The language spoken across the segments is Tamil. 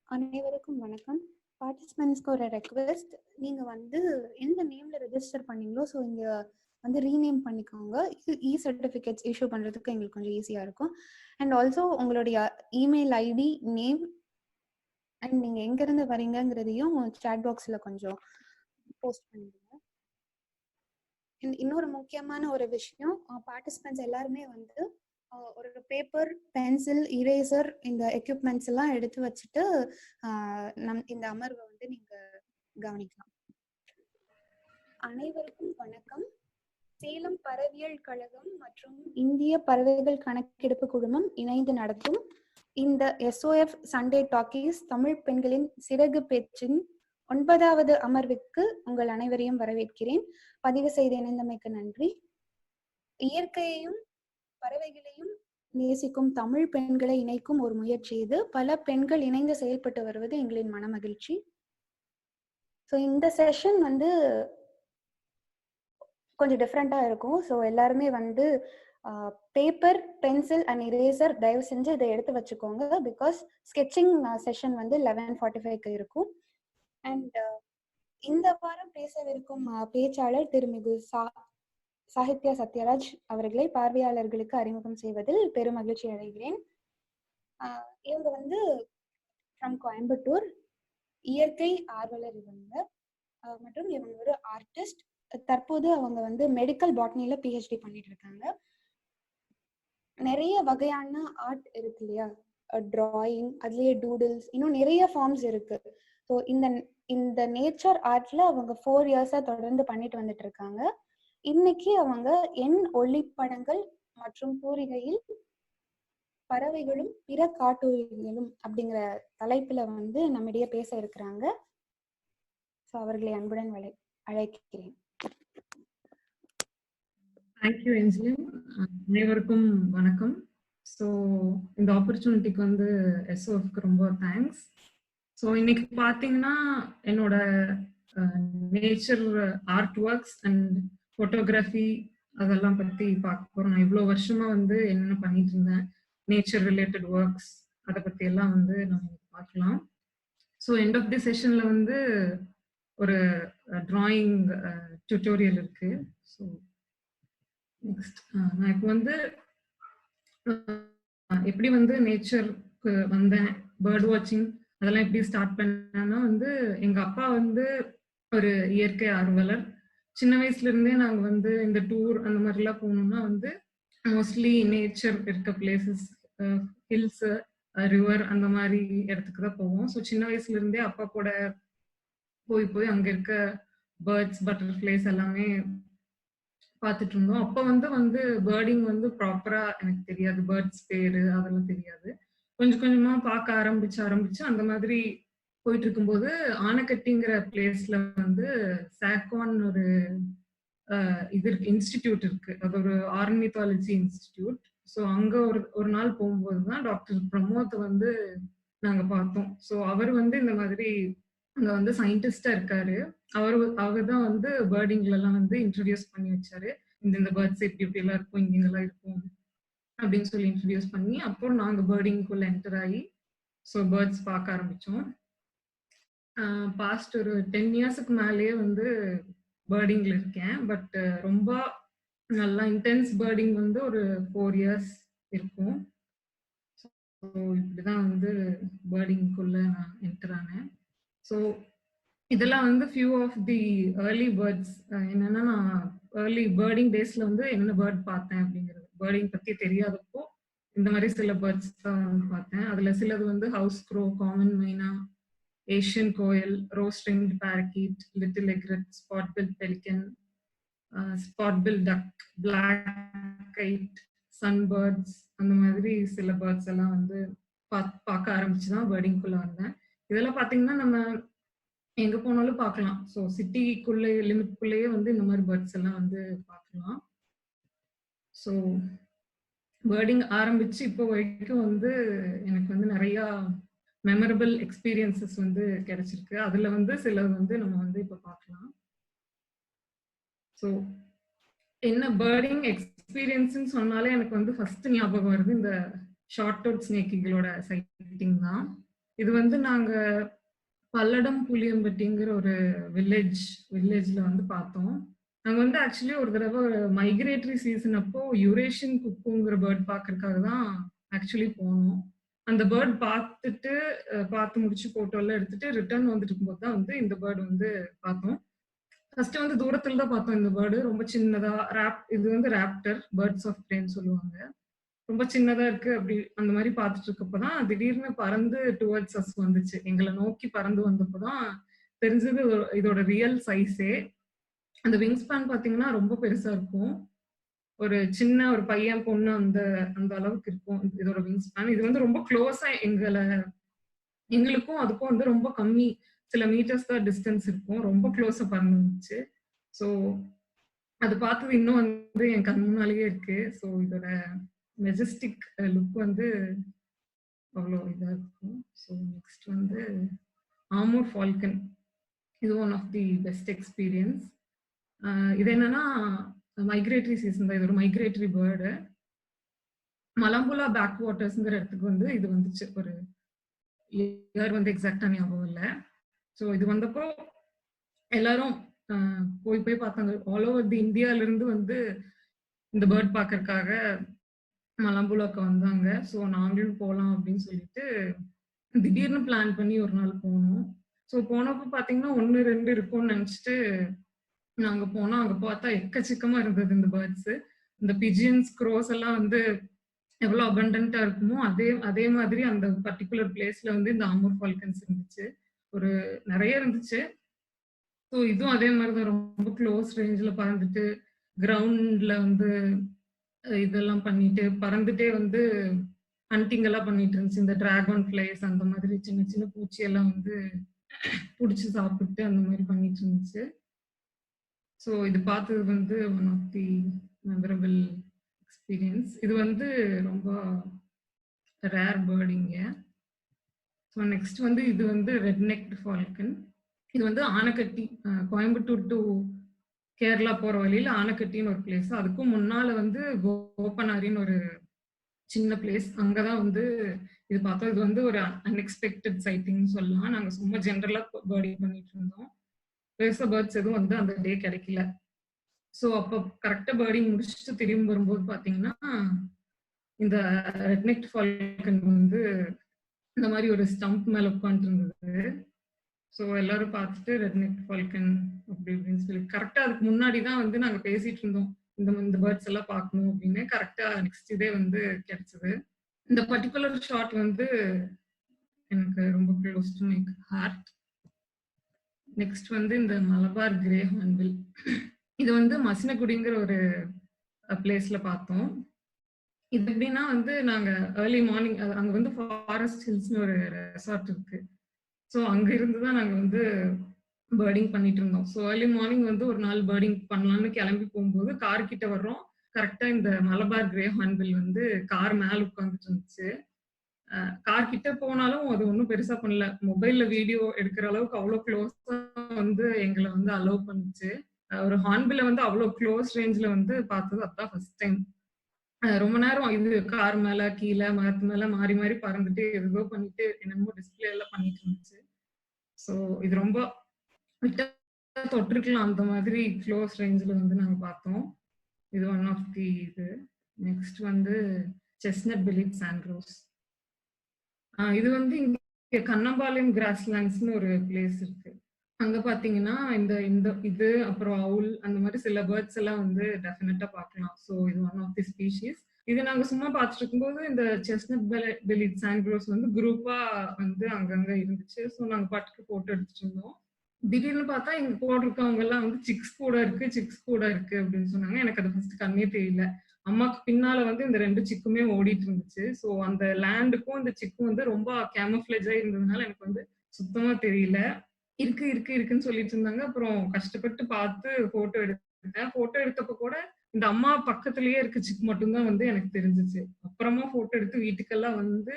அனைவருக்கும் வணக்கம். பார்ட்டிசிபென்ட்ஸ்க்கு ஒரு ரெக்வெஸ்ட். நீங்க வந்து எந்த நேம்ல ரெஜிஸ்டர் பண்ணீங்களோ ஸோ இங்க வந்து ரீநேம் பண்ணிக்கோங்க. சர்டிஃபிகேட்ஸ் இஷ்யூ பண்றதுக்கு எங்களுக்கு கொஞ்சம் ஈஸியா இருக்கும். அண்ட் ஆல்சோ உங்களுடைய இமெயில் ஐடி, நேம் அண்ட் நீங்க எங்க இருந்து வரீங்கங்கிறதையும் சாட் பாக்ஸ்ல கொஞ்சம் போஸ்ட் பண்ணிடுங்க. இன்னொரு முக்கியமான ஒரு விஷயம், பார்ட்டிசிபென்ட்ஸ் எல்லாருமே வந்து ஒரு பேப்பர், பென்சில், இரேசர் இந்த எக்யூப்மெண்ட்ஸ் எல்லாம் எடுத்து வச்சுட்டு இந்த அமர்வை வந்து நீங்க கவனிக்கலாம். அனைவருக்கும் வணக்கம். சேலம் பறவையியல் கழகம் மற்றும் இந்திய பறவைகள் கணக்கெடுப்பு குழுமம் இணைந்து நடத்தும் இந்த SOF சண்டே டாக்கீஸ் தமிழ் பெண்களின் சிறகு பேச்சின் 9வது அமர்வுக்கு உங்கள் அனைவரையும் வரவேற்கிறேன். பதிவு செய்து இணைந்தமைக்கு நன்றி. இயற்கையையும் பறவைகளையும் நேசிக்கும் தமிழ் பெண்களை இணைக்கும் ஒரு முயற்சி இது. பல பெண்கள் இணைந்து செயல்பட்டு வருவது எங்களின் மன மகிழ்ச்சி. ஸோ இந்த செஷன் வந்து கொஞ்சம் டிஃப்ரெண்டா இருக்கும். ஸோ எல்லாருமே வந்து பேப்பர், பென்சில் அண்ட் இரேசர் தயவு செஞ்சு இதை எடுத்து வச்சுக்கோங்க. பிகாஸ் ஸ்கெட்சிங் செஷன் வந்து 11:45க்கு இருக்கும். அண்ட் இந்த வாரம் பேசவிருக்கும் பேச்சாளர் திருமிகு சாகித்யா சத்யராஜ் அவர்களை பார்வையாளர்களுக்கு அறிமுகம் செய்வதில் பெரும் மகிழ்ச்சி அடைகிறேன். இவங்க வந்து ஃப்ரம் கோயம்புத்தூர், இயற்கை ஆர்வலர் இவங்க, மற்றும் இவங்க ஒரு ஆர்டிஸ்ட். தற்போது அவங்க வந்து மெடிக்கல் பாட்னில PhD பண்ணிட்டு இருக்காங்க. நிறைய வகையான ஆர்ட் இருக்கு இல்லையா, டிராயிங், அதுலயே டூடில்ஸ், இன்னும் நிறைய ஃபார்ம்ஸ் இருக்கு. ஸோ இந்த நேச்சர் ஆர்ட்ல அவங்க 4 இயர்ஸா தொடர்ந்து பண்ணிட்டு வந்துட்டு இருக்காங்க. இன்னைக்கு அவங்க என் ஒளிப்படங்கள் மற்றும் பூரிகையில் பறவைகளும் பிற காட்டுயிர்களும் அப்படிங்கிற தலைப்புல வந்து நம்மிடையே பேச இருக்கிறாங்க. ஸோ அவர்களை அன்புடன் அழைக்கிறேன். தேங்க்யூ ஏஞ்சலின். அனைவருக்கும் வணக்கம். ஸோ இந்த ஆப்பர்ச்சுனிட்டிக்கு வந்து SOFக்கு ரொம்ப தேங்க்ஸ். ஸோ இன்னைக்கு பார்த்தீங்கன்னா என்னோட nature art works and photography அதெல்லாம் பற்றி பார்க்க போகிறோம். நான் இவ்வளோ வருஷமா வந்து என்னென்ன பண்ணிட்டு இருந்தேன், நேச்சர் ரிலேட்டட் ஒர்க்ஸ், அதை பற்றி எல்லாம் வந்து நம்ம பார்க்கலாம். ஸோ எண்ட் ஆஃப் தி செஷனில் வந்து ஒரு டிராயிங் டியூட்டோரியல் இருக்கு. ஸோ நெக்ஸ்ட் நான் இப்போ வந்து எப்படி வந்து நேச்சருக்கு வந்தேன், பேர்ட் வாட்சிங் அதெல்லாம் எப்படி ஸ்டார்ட் பண்ணேன்னா வந்து எங்க அப்பா வந்து ஒரு இயற்கை ஆர்வலர். சின்ன வயசுல இருந்தே நாங்க வந்து இந்த டூர் அந்த மாதிரிலாம் போகணும்னா வந்து மோஸ்ட்லி நேச்சர் இருக்க பிளேசஸ், ஹில்ஸ், ரிவர் அந்த மாதிரி இடத்துக்கு தான் போவோம். ஸோ சின்ன வயசுல இருந்தே அப்பா கூட போய் அங்க இருக்க பேர்ட்ஸ், பட்டர்ஃப்ளைஸ் எல்லாமே பார்த்துட்டு இருந்தோம். அப்போ வந்து பேர்டிங் வந்து ப்ராப்பரா எனக்கு தெரியாது, பேர்ட்ஸ் பேரு அதெல்லாம் தெரியாது. கொஞ்சம் கொஞ்சமா பார்க்க ஆரம்பிச்சு அந்த மாதிரி போயிட்டு இருக்கும்போது ஆனைக்கட்டிங்கிற பிளேஸ்ல வந்து சாக்வான் ஒரு இது இருக்கு, இன்ஸ்டிடியூட் இருக்கு. அது ஒரு ஆர்னித்தாலஜி இன்ஸ்டிடியூட். ஸோ அங்க ஒரு நாள் போகும்போது தான் டாக்டர் பிரமோத் வந்து நாங்க பார்த்தோம். ஸோ அவர் வந்து இந்த மாதிரி அங்க வந்து சயின்டிஸ்டா இருக்காரு. அவர் தான் வந்து பேர்டிங்ல எல்லாம் வந்து இன்ட்ரடியூஸ் பண்ணி வச்சாரு. இந்த பேர்ட்ஸ் இப்படி எல்லாம் இருக்கும், இங்கெல்லாம் இருக்கும் அப்படின்னு சொல்லி இன்ட்ரடியூஸ் பண்ணி அப்புறம் நாங்க பேர்டிங்குள்ள என்டர் ஆகி ஸோ பேர்ட்ஸ் பார்க்க ஆரம்பிச்சோம். பாஸ்ட் ஒரு 10 இயர்ஸுக்கு மேலேயே வந்து பேர்டிங்ல இருக்கேன். பட் ரொம்ப நல்லா இன்டென்ஸ் பேர்டிங் வந்து ஒரு 4 இயர்ஸ் இருக்கும். ஸோ இப்படிதான் வந்து பேர்டிங்குள்ள நான் என்டர் ஆனேன். ஸோ இதெல்லாம் வந்து few of the early birds. என்னன்னா நான் ஏர்லி பேர்டிங் டேஸ்ல வந்து என்ன பேர்ட் பார்த்தேன் அப்படிங்கிறது, பேர்டிங் பத்தி தெரியாதப்போ இந்த மாதிரி சில பேர்ட்ஸ் தான் பார்த்தேன். அதுல சிலது வந்து house crow, common myna, Asian koel, rose ringed parakeet, little egret, spot bill pelican, spot bill duck, black kite, sunbirds, அந்த மாதிரி சில பேர்ட்ஸ் எல்லாம் வந்து பார்க்க ஆரம்பிச்சுதான் பேர்டிங்குள்ள வந்தேன். இதெல்லாம் பாத்தீங்கன்னா நம்ம எங்க போனாலும் பார்க்கலாம். ஸோ சிட்டிக்குள்ளே லிமிட்குள்ளேயே வந்து இந்த மாதிரி பேர்ட்ஸ் எல்லாம் வந்து பார்க்கலாம். ஸோ பேர்டிங் ஆரம்பிச்சு இப்போ வரைக்கும் வந்து எனக்கு வந்து நிறைய மெமரபிள் எக்ஸ்பீரியன்சஸ் வந்து கிடைச்சிருக்கு. அதுல வந்து சிலது வந்து நம்ம வந்து இப்போ பார்க்கலாம். ஸோ என்ன பேர்டிங் எக்ஸ்பீரியன்ஸ்ன்னு சொன்னாலே எனக்கு வந்து ஃபர்ஸ்ட் ஞாபகம் வருது இந்த ஷார்ட் டோட் ஸ்னேக்கிகளோட சைட்டிங் தான். இது வந்து நாங்க பல்லடம் புளியம்பட்டிங்கிற ஒரு வில்லேஜ்ல வந்து பார்த்தோம். நாங்க வந்து ஆக்சுவலி ஒரு தடவை மைக்ரேட்டரி சீசன் அப்போ யுரேஷியன் குக்குங்கிற பேர்ட் பார்க்கறதுக்காக தான் ஆக்சுவலி போனோம். அந்த பேர்ட் பார்த்து முடிச்சு போட்டோ எல்லாம் எடுத்துட்டு ரிட்டர்ன் வந்துட்டு இருக்கும்போது தான் வந்து இந்த பேர்ட் வந்து பார்த்தோம். ஃபர்ஸ்ட் வந்து தூரத்துல தான் பார்த்தோம் இந்த பேர்டு. ரொம்ப சின்னதா இது வந்து ராப்டர், பேர்ட்ஸ் ஆஃப் பிரேன்னு சொல்லுவாங்க. ரொம்ப சின்னதா இருக்கு அப்படி அந்த மாதிரி பார்த்துட்டு இருக்கப்பதான் திடீர்னு பறந்து டுவர்ட்ஸ் அஸ் வந்துச்சு. எங்களை நோக்கி பறந்து வந்தப்பதான் தெரிஞ்சது இதோட ரியல் சைஸே. அந்த விங் ஸ்பேன் பாத்தீங்கன்னா ரொம்ப பெருசா இருக்கும். ஒரு சின்ன ஒரு பையன் பொண்ணு அந்த அந்த அளவுக்கு இருக்கும் இதோட விங் ஸ்பேன். இது வந்து ரொம்ப க்ளோஸா எங்களுக்கும் அதுக்கும் வந்து ரொம்ப கம்மி, சில மீட்டர்ஸ் தான் டிஸ்டன்ஸ் இருக்கும். ரொம்ப க்ளோஸா பறந்துச்சு. ஸோ அது பார்த்தது இன்னும் வந்து என் கண் முன்னாலேயே இருக்கு. ஸோ இதோட மெஜஸ்டிக் லுக் வந்து அவ்வளோ இதா இருக்கும். ஸோ நெக்ஸ்ட் வந்து ஆமூர் ஃபால்கன். இது one of the best experience. இது என்னன்னா மைக்ரேட்டரி சீசன் தான். இது ஒரு மைக்ரேட்டரி பேர்டு. மலம்புலா பேக் வாட்டர்ஸ்ங்கிற இடத்துக்கு வந்து இது வந்துச்சு. ஒரு இயர் வந்து எக்ஸாக்டா ஞாபகம் இல்லை. ஸோ இது வந்தப்போ எல்லாரும் போய் பார்த்தாங்க. ஆல் ஓவர் தி இந்தியால இருந்து வந்து இந்த பேர்ட் பார்க்கறதுக்காக மலம்புலாக்கு வந்தாங்க. ஸோ நாங்களும் போகலாம் அப்படின்னு சொல்லிட்டு திடீர்னு பிளான் பண்ணி ஒரு நாள் போனோம். ஸோ போனப்போ பார்த்தீங்கன்னா 1, 2 இருக்கும்னு நினச்சிட்டு நாங்கள் போனோம். அங்கே பார்த்தா எக்கச்சக்கமா இருந்தது இந்த பேர்ட்ஸ். இந்த பிஜியன்ஸ், க்ரோஸ் எல்லாம் வந்து எவ்வளோ அபண்டன்ட்டா இருக்குமோ அதே மாதிரி அந்த பர்டிகுலர் பிளேஸ்ல வந்து இந்த ஆமூர் ஃபால்கன்ஸ் இருந்துச்சு. ஒரு நிறைய இருந்துச்சு. ஸோ இதுவும் அதே மாதிரி தான் ரொம்ப க்ளோஸ் ரேஞ்சில் பறந்துட்டு கிரவுண்ட்ல வந்து இதெல்லாம் பண்ணிட்டு பறந்துட்டே வந்து ஹண்டிங் எல்லாம் பண்ணிட்டு இருந்துச்சு. இந்த டிராகன் ஃபிளைஸ் அந்த மாதிரி சின்ன சின்ன பூச்சி எல்லாம் வந்து பிடிச்சி சாப்பிட்டு அந்த மாதிரி பண்ணிட்டு இருந்துச்சு. ஸோ இது பார்த்தது வந்து one of the memorable experience. இது வந்து ரொம்ப ரேர் பேர்டிங்க. ஸோ நெக்ஸ்ட் வந்து இது வந்து ரெட் நெக்ட் ஃபால்கன். இது வந்து ஆனைக்கட்டி, கோயம்புத்தூர் டு கேரளா போற வழியில ஆனைக்கட்டின்னு ஒரு பிளேஸ். அதுக்கும் முன்னால வந்து கோபனாரின்னு ஒரு சின்ன பிளேஸ். அங்கதான் வந்து இது பார்த்தோம். இது வந்து ஒரு அன்எக்ஸ்பெக்டட் சைட்டிங் சொல்லலாம். நாங்க சும்மா ஜென்ரலா பேர்டிங் பண்ணிட்டு இருந்தோம். பெருசா பேர்ட்ஸ் எதுவும் வந்து அந்த டே கிடைக்கல. ஸோ அப்போ கரெக்டா பேர்டிங் முடிச்சுட்டு திரும்பி வரும்போது பாத்தீங்கன்னா இந்த ரெட் நெக்ட் ஃபால்கன் வந்து இந்த மாதிரி ஒரு ஸ்டம்ப் மேல உட்காந்துட்டு இருந்தது. ஸோ எல்லாரும் பார்த்துட்டு ரெட் நெக் ஃபால்கன் அப்படி இப்படின்னு சொல்லி கரெக்டா அதுக்கு முன்னாடி தான் வந்து நாங்க பேசிட்டு இருந்தோம் இந்த பேர்ட்ஸ் எல்லாம் பார்க்கணும் அப்படின்னு. கரெக்டா நெக்ஸ்ட் இதே வந்து கிடைச்சது. இந்த பர்டிகுலர் ஷாட் வந்து எனக்கு ரொம்ப close to my heart. Next வந்து இந்த மலபார் கிரே ஹார்ன்பில். இது வந்து மசினகுடிங்கிற ஒரு பிளேஸ்ல பார்த்தோம். இது எப்படின்னா வந்து நாங்க ஏர்லி மார்னிங் அங்க வந்து ஃபாரஸ்ட் ஹில்ஸ்னு ஒரு ரெசார்ட் இருக்கு. ஸோ அங்க இருந்து தான் நாங்க வந்து பேர்டிங் பண்ணிட்டு இருந்தோம். ஸோ ஏர்லி மார்னிங் வந்து ஒரு நாள் பேர்டிங் பண்ணலாம்னு கிளம்பி போகும்போது கார் கிட்ட வர்றோம். கரெக்டா இந்த மலபார் கிரே ஹார்ன்பில் வந்து கார் மேல உட்காந்துட்டு இருந்துச்சு. கார் கிட்ட போனாலும் அது ஒன்றும் பெருசா பண்ணல. மொபைல்ல வீடியோ எடுக்கிற அளவுக்கு அவ்வளோ க்ளோஸா வந்து எங்களை வந்து அலோவ் பண்ணுச்சு. ஒரு ஹார்ன்பில்ல வந்து அவ்வளோ க்ளோஸ் ரேஞ்சில் வந்து பார்த்தது அதான் ஃபர்ஸ்ட் டைம். ரொம்ப நேரம் இது கார் மேல கீழே மரத்து மேல மாறி மாறி பறந்துட்டு எதுவோ பண்ணிட்டு என்னமோ டிஸ்பிளே எல்லாம் பண்ணிட்டு இருந்துச்சு. ஸோ இது ரொம்ப தொட்டிருக்கலாம் அந்த மாதிரி க்ளோஸ் ரேஞ்சில் வந்து நாங்க பார்த்தோம். இது ஒன் ஆஃப் தி இது. நெக்ஸ்ட் வந்து செஸ்னட் பிலிப் சாண்ட்ரோஸ். இது வந்து இங்க கண்ணம்பாளையம் கிராஸ்லேண்ட்ஸ்னு ஒரு பிளேஸ் இருக்கு. அங்க பாத்தீங்கன்னா இந்த இந்த இது அப்புறம் அவுல் அந்த மாதிரி சில பேர்ட்ஸ் எல்லாம் வந்து டெஃபினட்டா பார்க்கலாம். ஸோ இது ஒன் ஆஃப் தி ஸ்பீஷீஸ். இது நாங்க சும்மா பார்த்துட்டு இருக்கும்போது இந்த செஸ்னட் பிலிப் சாண்ட்ரோஸ் வந்து குரூப்பா வந்து அங்கங்க இருந்துச்சு. ஸோ நாங்க பாட்டுக்கு போட்டோ எடுத்துட்டு இருந்தோம். திடீர்னு பார்த்தா எங்க கூட இருக்கவங்க எல்லாம் வந்து சிக்ஸ் கூட இருக்கு அப்படின்னு சொன்னாங்க. எனக்கு அது ஃபர்ஸ்ட் கண்ணே தெரியல. அம்மாக்கு பின்னால வந்து இந்த 2 சிக்குமே ஓடிட்டு இருந்துச்சு. ஸோ அந்த லேண்டுக்கும் இந்த சிக்கும் வந்து ரொம்ப கேமோஃபிளேஜா இருந்ததுனால எனக்கு வந்து சுத்தமா தெரியல. இருக்குன்னு சொல்லிட்டு இருந்தாங்க. அப்புறம் கஷ்டப்பட்டு பார்த்து போட்டோ எடுத்தேன். போட்டோ எடுத்தப்ப கூட இந்த அம்மா பக்கத்திலேயே இருக்க சிக்கு மட்டும்தான் வந்து எனக்கு தெரிஞ்சிச்சு. அப்புறமா போட்டோ எடுத்து வீட்டுக்கெல்லாம் வந்து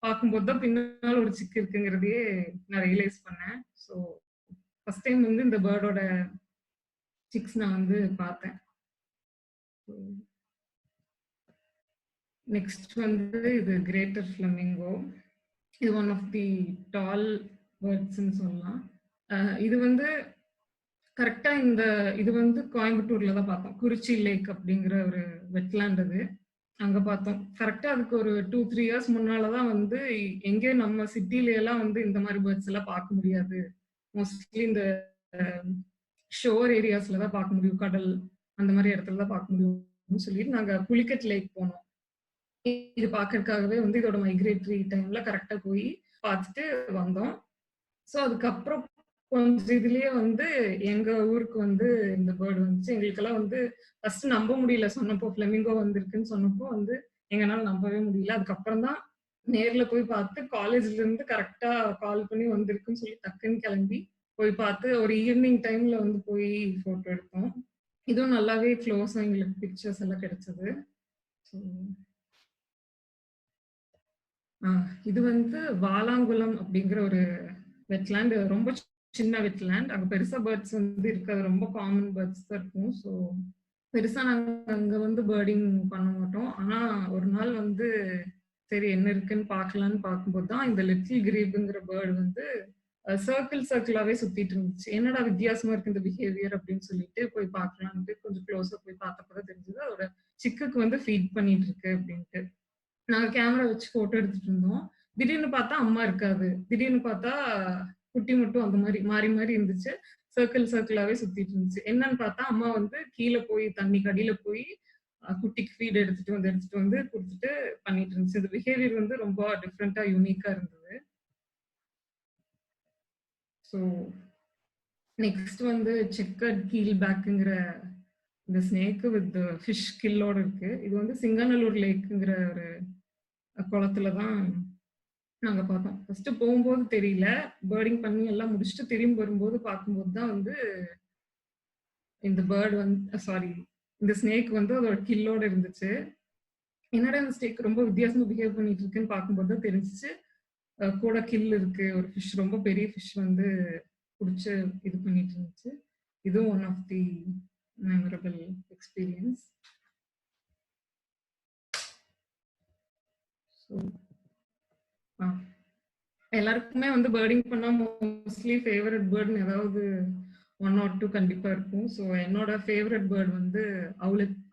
பார்க்கும்போது தான் பின்னால ஒரு சிக்கு இருக்குங்கிறதையே நான் ரியலைஸ் பண்ணேன். ஸோ ஃபர்ஸ்ட் டைம் வந்து இந்த பேர்டோட சிக்ஸ் நான் வந்து பார்த்தேன். நெக்ஸ்ட் வந்து இது கிரேட்டர் ஃபிளமிங்கோ. இது ஒன் ஆஃப் தி டால் பேர்ட்ஸ்ன்னு சொல்லலாம். இது வந்து கரெக்டா இது வந்து கோயம்புத்தூர்ல தான் பார்த்தோம். குறிச்சி லேக் அப்படிங்கிற ஒரு வெட்லேண்ட் அது. அங்க பார்த்தோம். கரெக்ட்டா அதுக்கு ஒரு 2, 3 இயர்ஸ் முன்னால தான் வந்து எங்கேயும் நம்ம சிட்டில எல்லாம் வந்து இந்த மாரி பேர்ட்ஸ் எல்லாம் பார்க்க முடியாது. மோஸ்ட்லி இந்த ஷோர் ஏரியாஸ்ல தான் பார்க்க முடியும். கடல் அந்த மாரி இடத்துல தான் பார்க்க முடியும்னு சொல்லிட்டு நாங்க புலிகட் லேக் போனோம். இது பார்க்கறதுக்காகவே வந்து இதோட மைக்ரேட்டரி டைம்ல கரெக்ட்டா போய் பார்த்துட்டு வந்தோம். ஸோ அதுக்கப்புறம் கொஞ்சம் இதுலயே வந்து எங்க ஊருக்கு வந்து இந்த பேர்டு வந்துச்சு. எங்களுக்கெல்லாம் வந்து ஃபர்ஸ்ட் நம்ப முடியல. சொன்னப்போ ஃப்ளெமிங்கோ வந்திருக்குன்னு சொன்னப்போ வந்து எங்கனால நம்பவே முடியல. அதுக்கப்புறம் தான் நேர்ல போய் பார்த்து காலேஜ்ல இருந்து கரெக்ட்டா கால் பண்ணி வந்திருக்குன்னு சொல்லி டக்குன்னு கிளம்பி போய் பார்த்து ஒரு ஈவினிங் டைம்ல வந்து போய் ஃபோட்டோ எடுத்தோம். இதுவும் நல்லாவே க்ளோஸா எங்களுக்கு பிக்சர்ஸ் எல்லாம் கிடைச்சது. ஸோ இது வந்து வாலாங்குளம் அப்படிங்கிற ஒரு வெட்லேண்ட். ரொம்ப சின்ன வெட்லேண்ட். அங்க பெருசா பேர்ட்ஸ் வந்து இருக்காது. ரொம்ப காமன் பேர்ட்ஸ் தான் இருக்கும். ஸோ பெருசா நாங்க அங்க வந்து பேர்டிங் பண்ண மாட்டோம். ஆனா ஒரு நாள் வந்து சரி என்ன இருக்குன்னு பார்க்கலான்னு பார்க்கும்போது தான் இந்த லிட்டில் கிரீப்ங்கிற பேர்டு வந்து சர்க்கிளாவே சுத்திட்டு இருந்துச்சு. என்னடா வித்தியாசமா இருக்கு இந்த பிஹேவியர் அப்படின்னு சொல்லிட்டு போய் பார்க்கலான்ட்டு கொஞ்சம் க்ளோஸா போய் பார்த்தப்பதான் தெரிஞ்சது அதோட சிக்குக்கு வந்து ஃபீட் பண்ணிட்டு இருக்கு அப்படின்ட்டு. நாங்க கேமரா வச்சு போட்டோ எடுத்துட்டு இருந்தோம். திடீர்னு பார்த்தா அம்மா இருக்காது. திடீர்னு பார்த்தா குட்டி மட்டும் அந்த மாரி மாறி மாறி இருந்துச்சு. சர்க்கிளாவே சுத்திட்டு இருந்துச்சு. என்னன்னு பார்த்தா அம்மா வந்து கீழ போய் தண்ணிக்கு அடியில போய் குட்டிக்கு ஃபீட் எடுத்துட்டு வந்து குடுத்துட்டு பண்ணிட்டு இருந்துச்சு. இந்த பிஹேவியர் வந்து ரொம்ப டிஃபரெண்ட்டா யூனிக்கா இருந்தது. ஸோ நெக்ஸ்ட் வந்து செக்கர்ட் கீல் பேக்குங்கிற இந்த ஸ்னேக் வித் ஃபிஷ் கில்லோட இருக்கு. இது வந்து சிங்கநல்லூர் லேக்குங்கிற ஒரு குளத்துல தான் நாங்க பார்த்தோம். ஃபர்ஸ்ட் போகும்போது தெரியல. பேர்டிங் பண்ணி எல்லாம் முடிச்சுட்டு திரும்பி வரும்போது பார்க்கும்போது தான் வந்து இந்த பேர்ட் வந்து இந்த ஸ்னேக் வந்து அதோட கில்லோட இருந்துச்சு. என்னடா இந்த ஸ்னேக் ரொம்ப வித்தியாசமா பிஹேவ் பண்ணிட்டு இருக்குன்னு பார்க்கும்போது தான் தெரிஞ்சிச்சு. கூட கில் இருக்கு. ஒரு ஃபிஷ் ரொம்ப பெரிய ஃபிஷ் வந்து புடிச்சு இது பண்ணிட்டு இருந்துச்சு. இதுவும் one of the memorable experience. So எல்லாருக்குமே வந்து பேர்டிங் பண்ணா மோஸ்ட்லி ஃபேவரட் பேர்ட்னு ஏதாவது 1 or 2 கண்டிப்பா இருக்கும். ஸோ என்னோட ஃபேவரட் பேர்ட் வந்து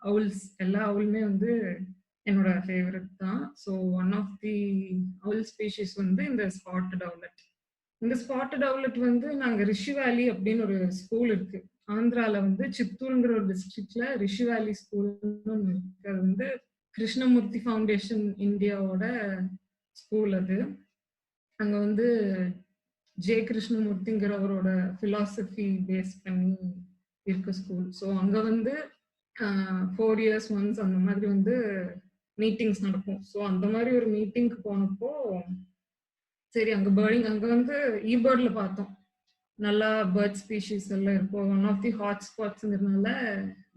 அவுல்ஸ். எல்லா அவுலுமே வந்து என்னோட ஃபேவரட் தான். So one of the owl species வந்து இந்த ஸ்பாட்டட் அவுலட். இந்த ஸ்பாட்டட் அவுலட் வந்து நாங்க ரிஷி வேலி அப்படின்னு ஒரு ஸ்கூல் இருக்கு. ஆந்திரால வந்து சித்தூருங்கிற ஒரு டிஸ்ட்ரிக்ட்ல ரிஷி வேலி ஸ்கூல்னு ஒன்று இருக்கு. அது வந்து கிருஷ்ணமூர்த்தி ஃபவுண்டேஷன் இந்தியாவோட ஸ்கூல் அது. அங்க வந்து ஜே கிருஷ்ணமூர்த்திங்கிறவரோட பிலாசபி பேஸ் பண்ணி இருக்க ஸ்கூல். ஸோ அங்க வந்து 4 years once அந்த மாதிரி வந்து மீட்டிங்ஸ் நடக்கும். ஸோ அந்த மாதிரி ஒரு மீட்டிங்க்கு போனப்போ சரி அங்க வந்து ஈபேர்ட்ல பார்த்தோம். நல்லா பேர்ட் ஸ்பீஷீஸ் எல்லாம் இருக்கும். ஒன் ஆஃப் தி ஹாட் ஸ்பாட்ஸ்ங்கிறதுனால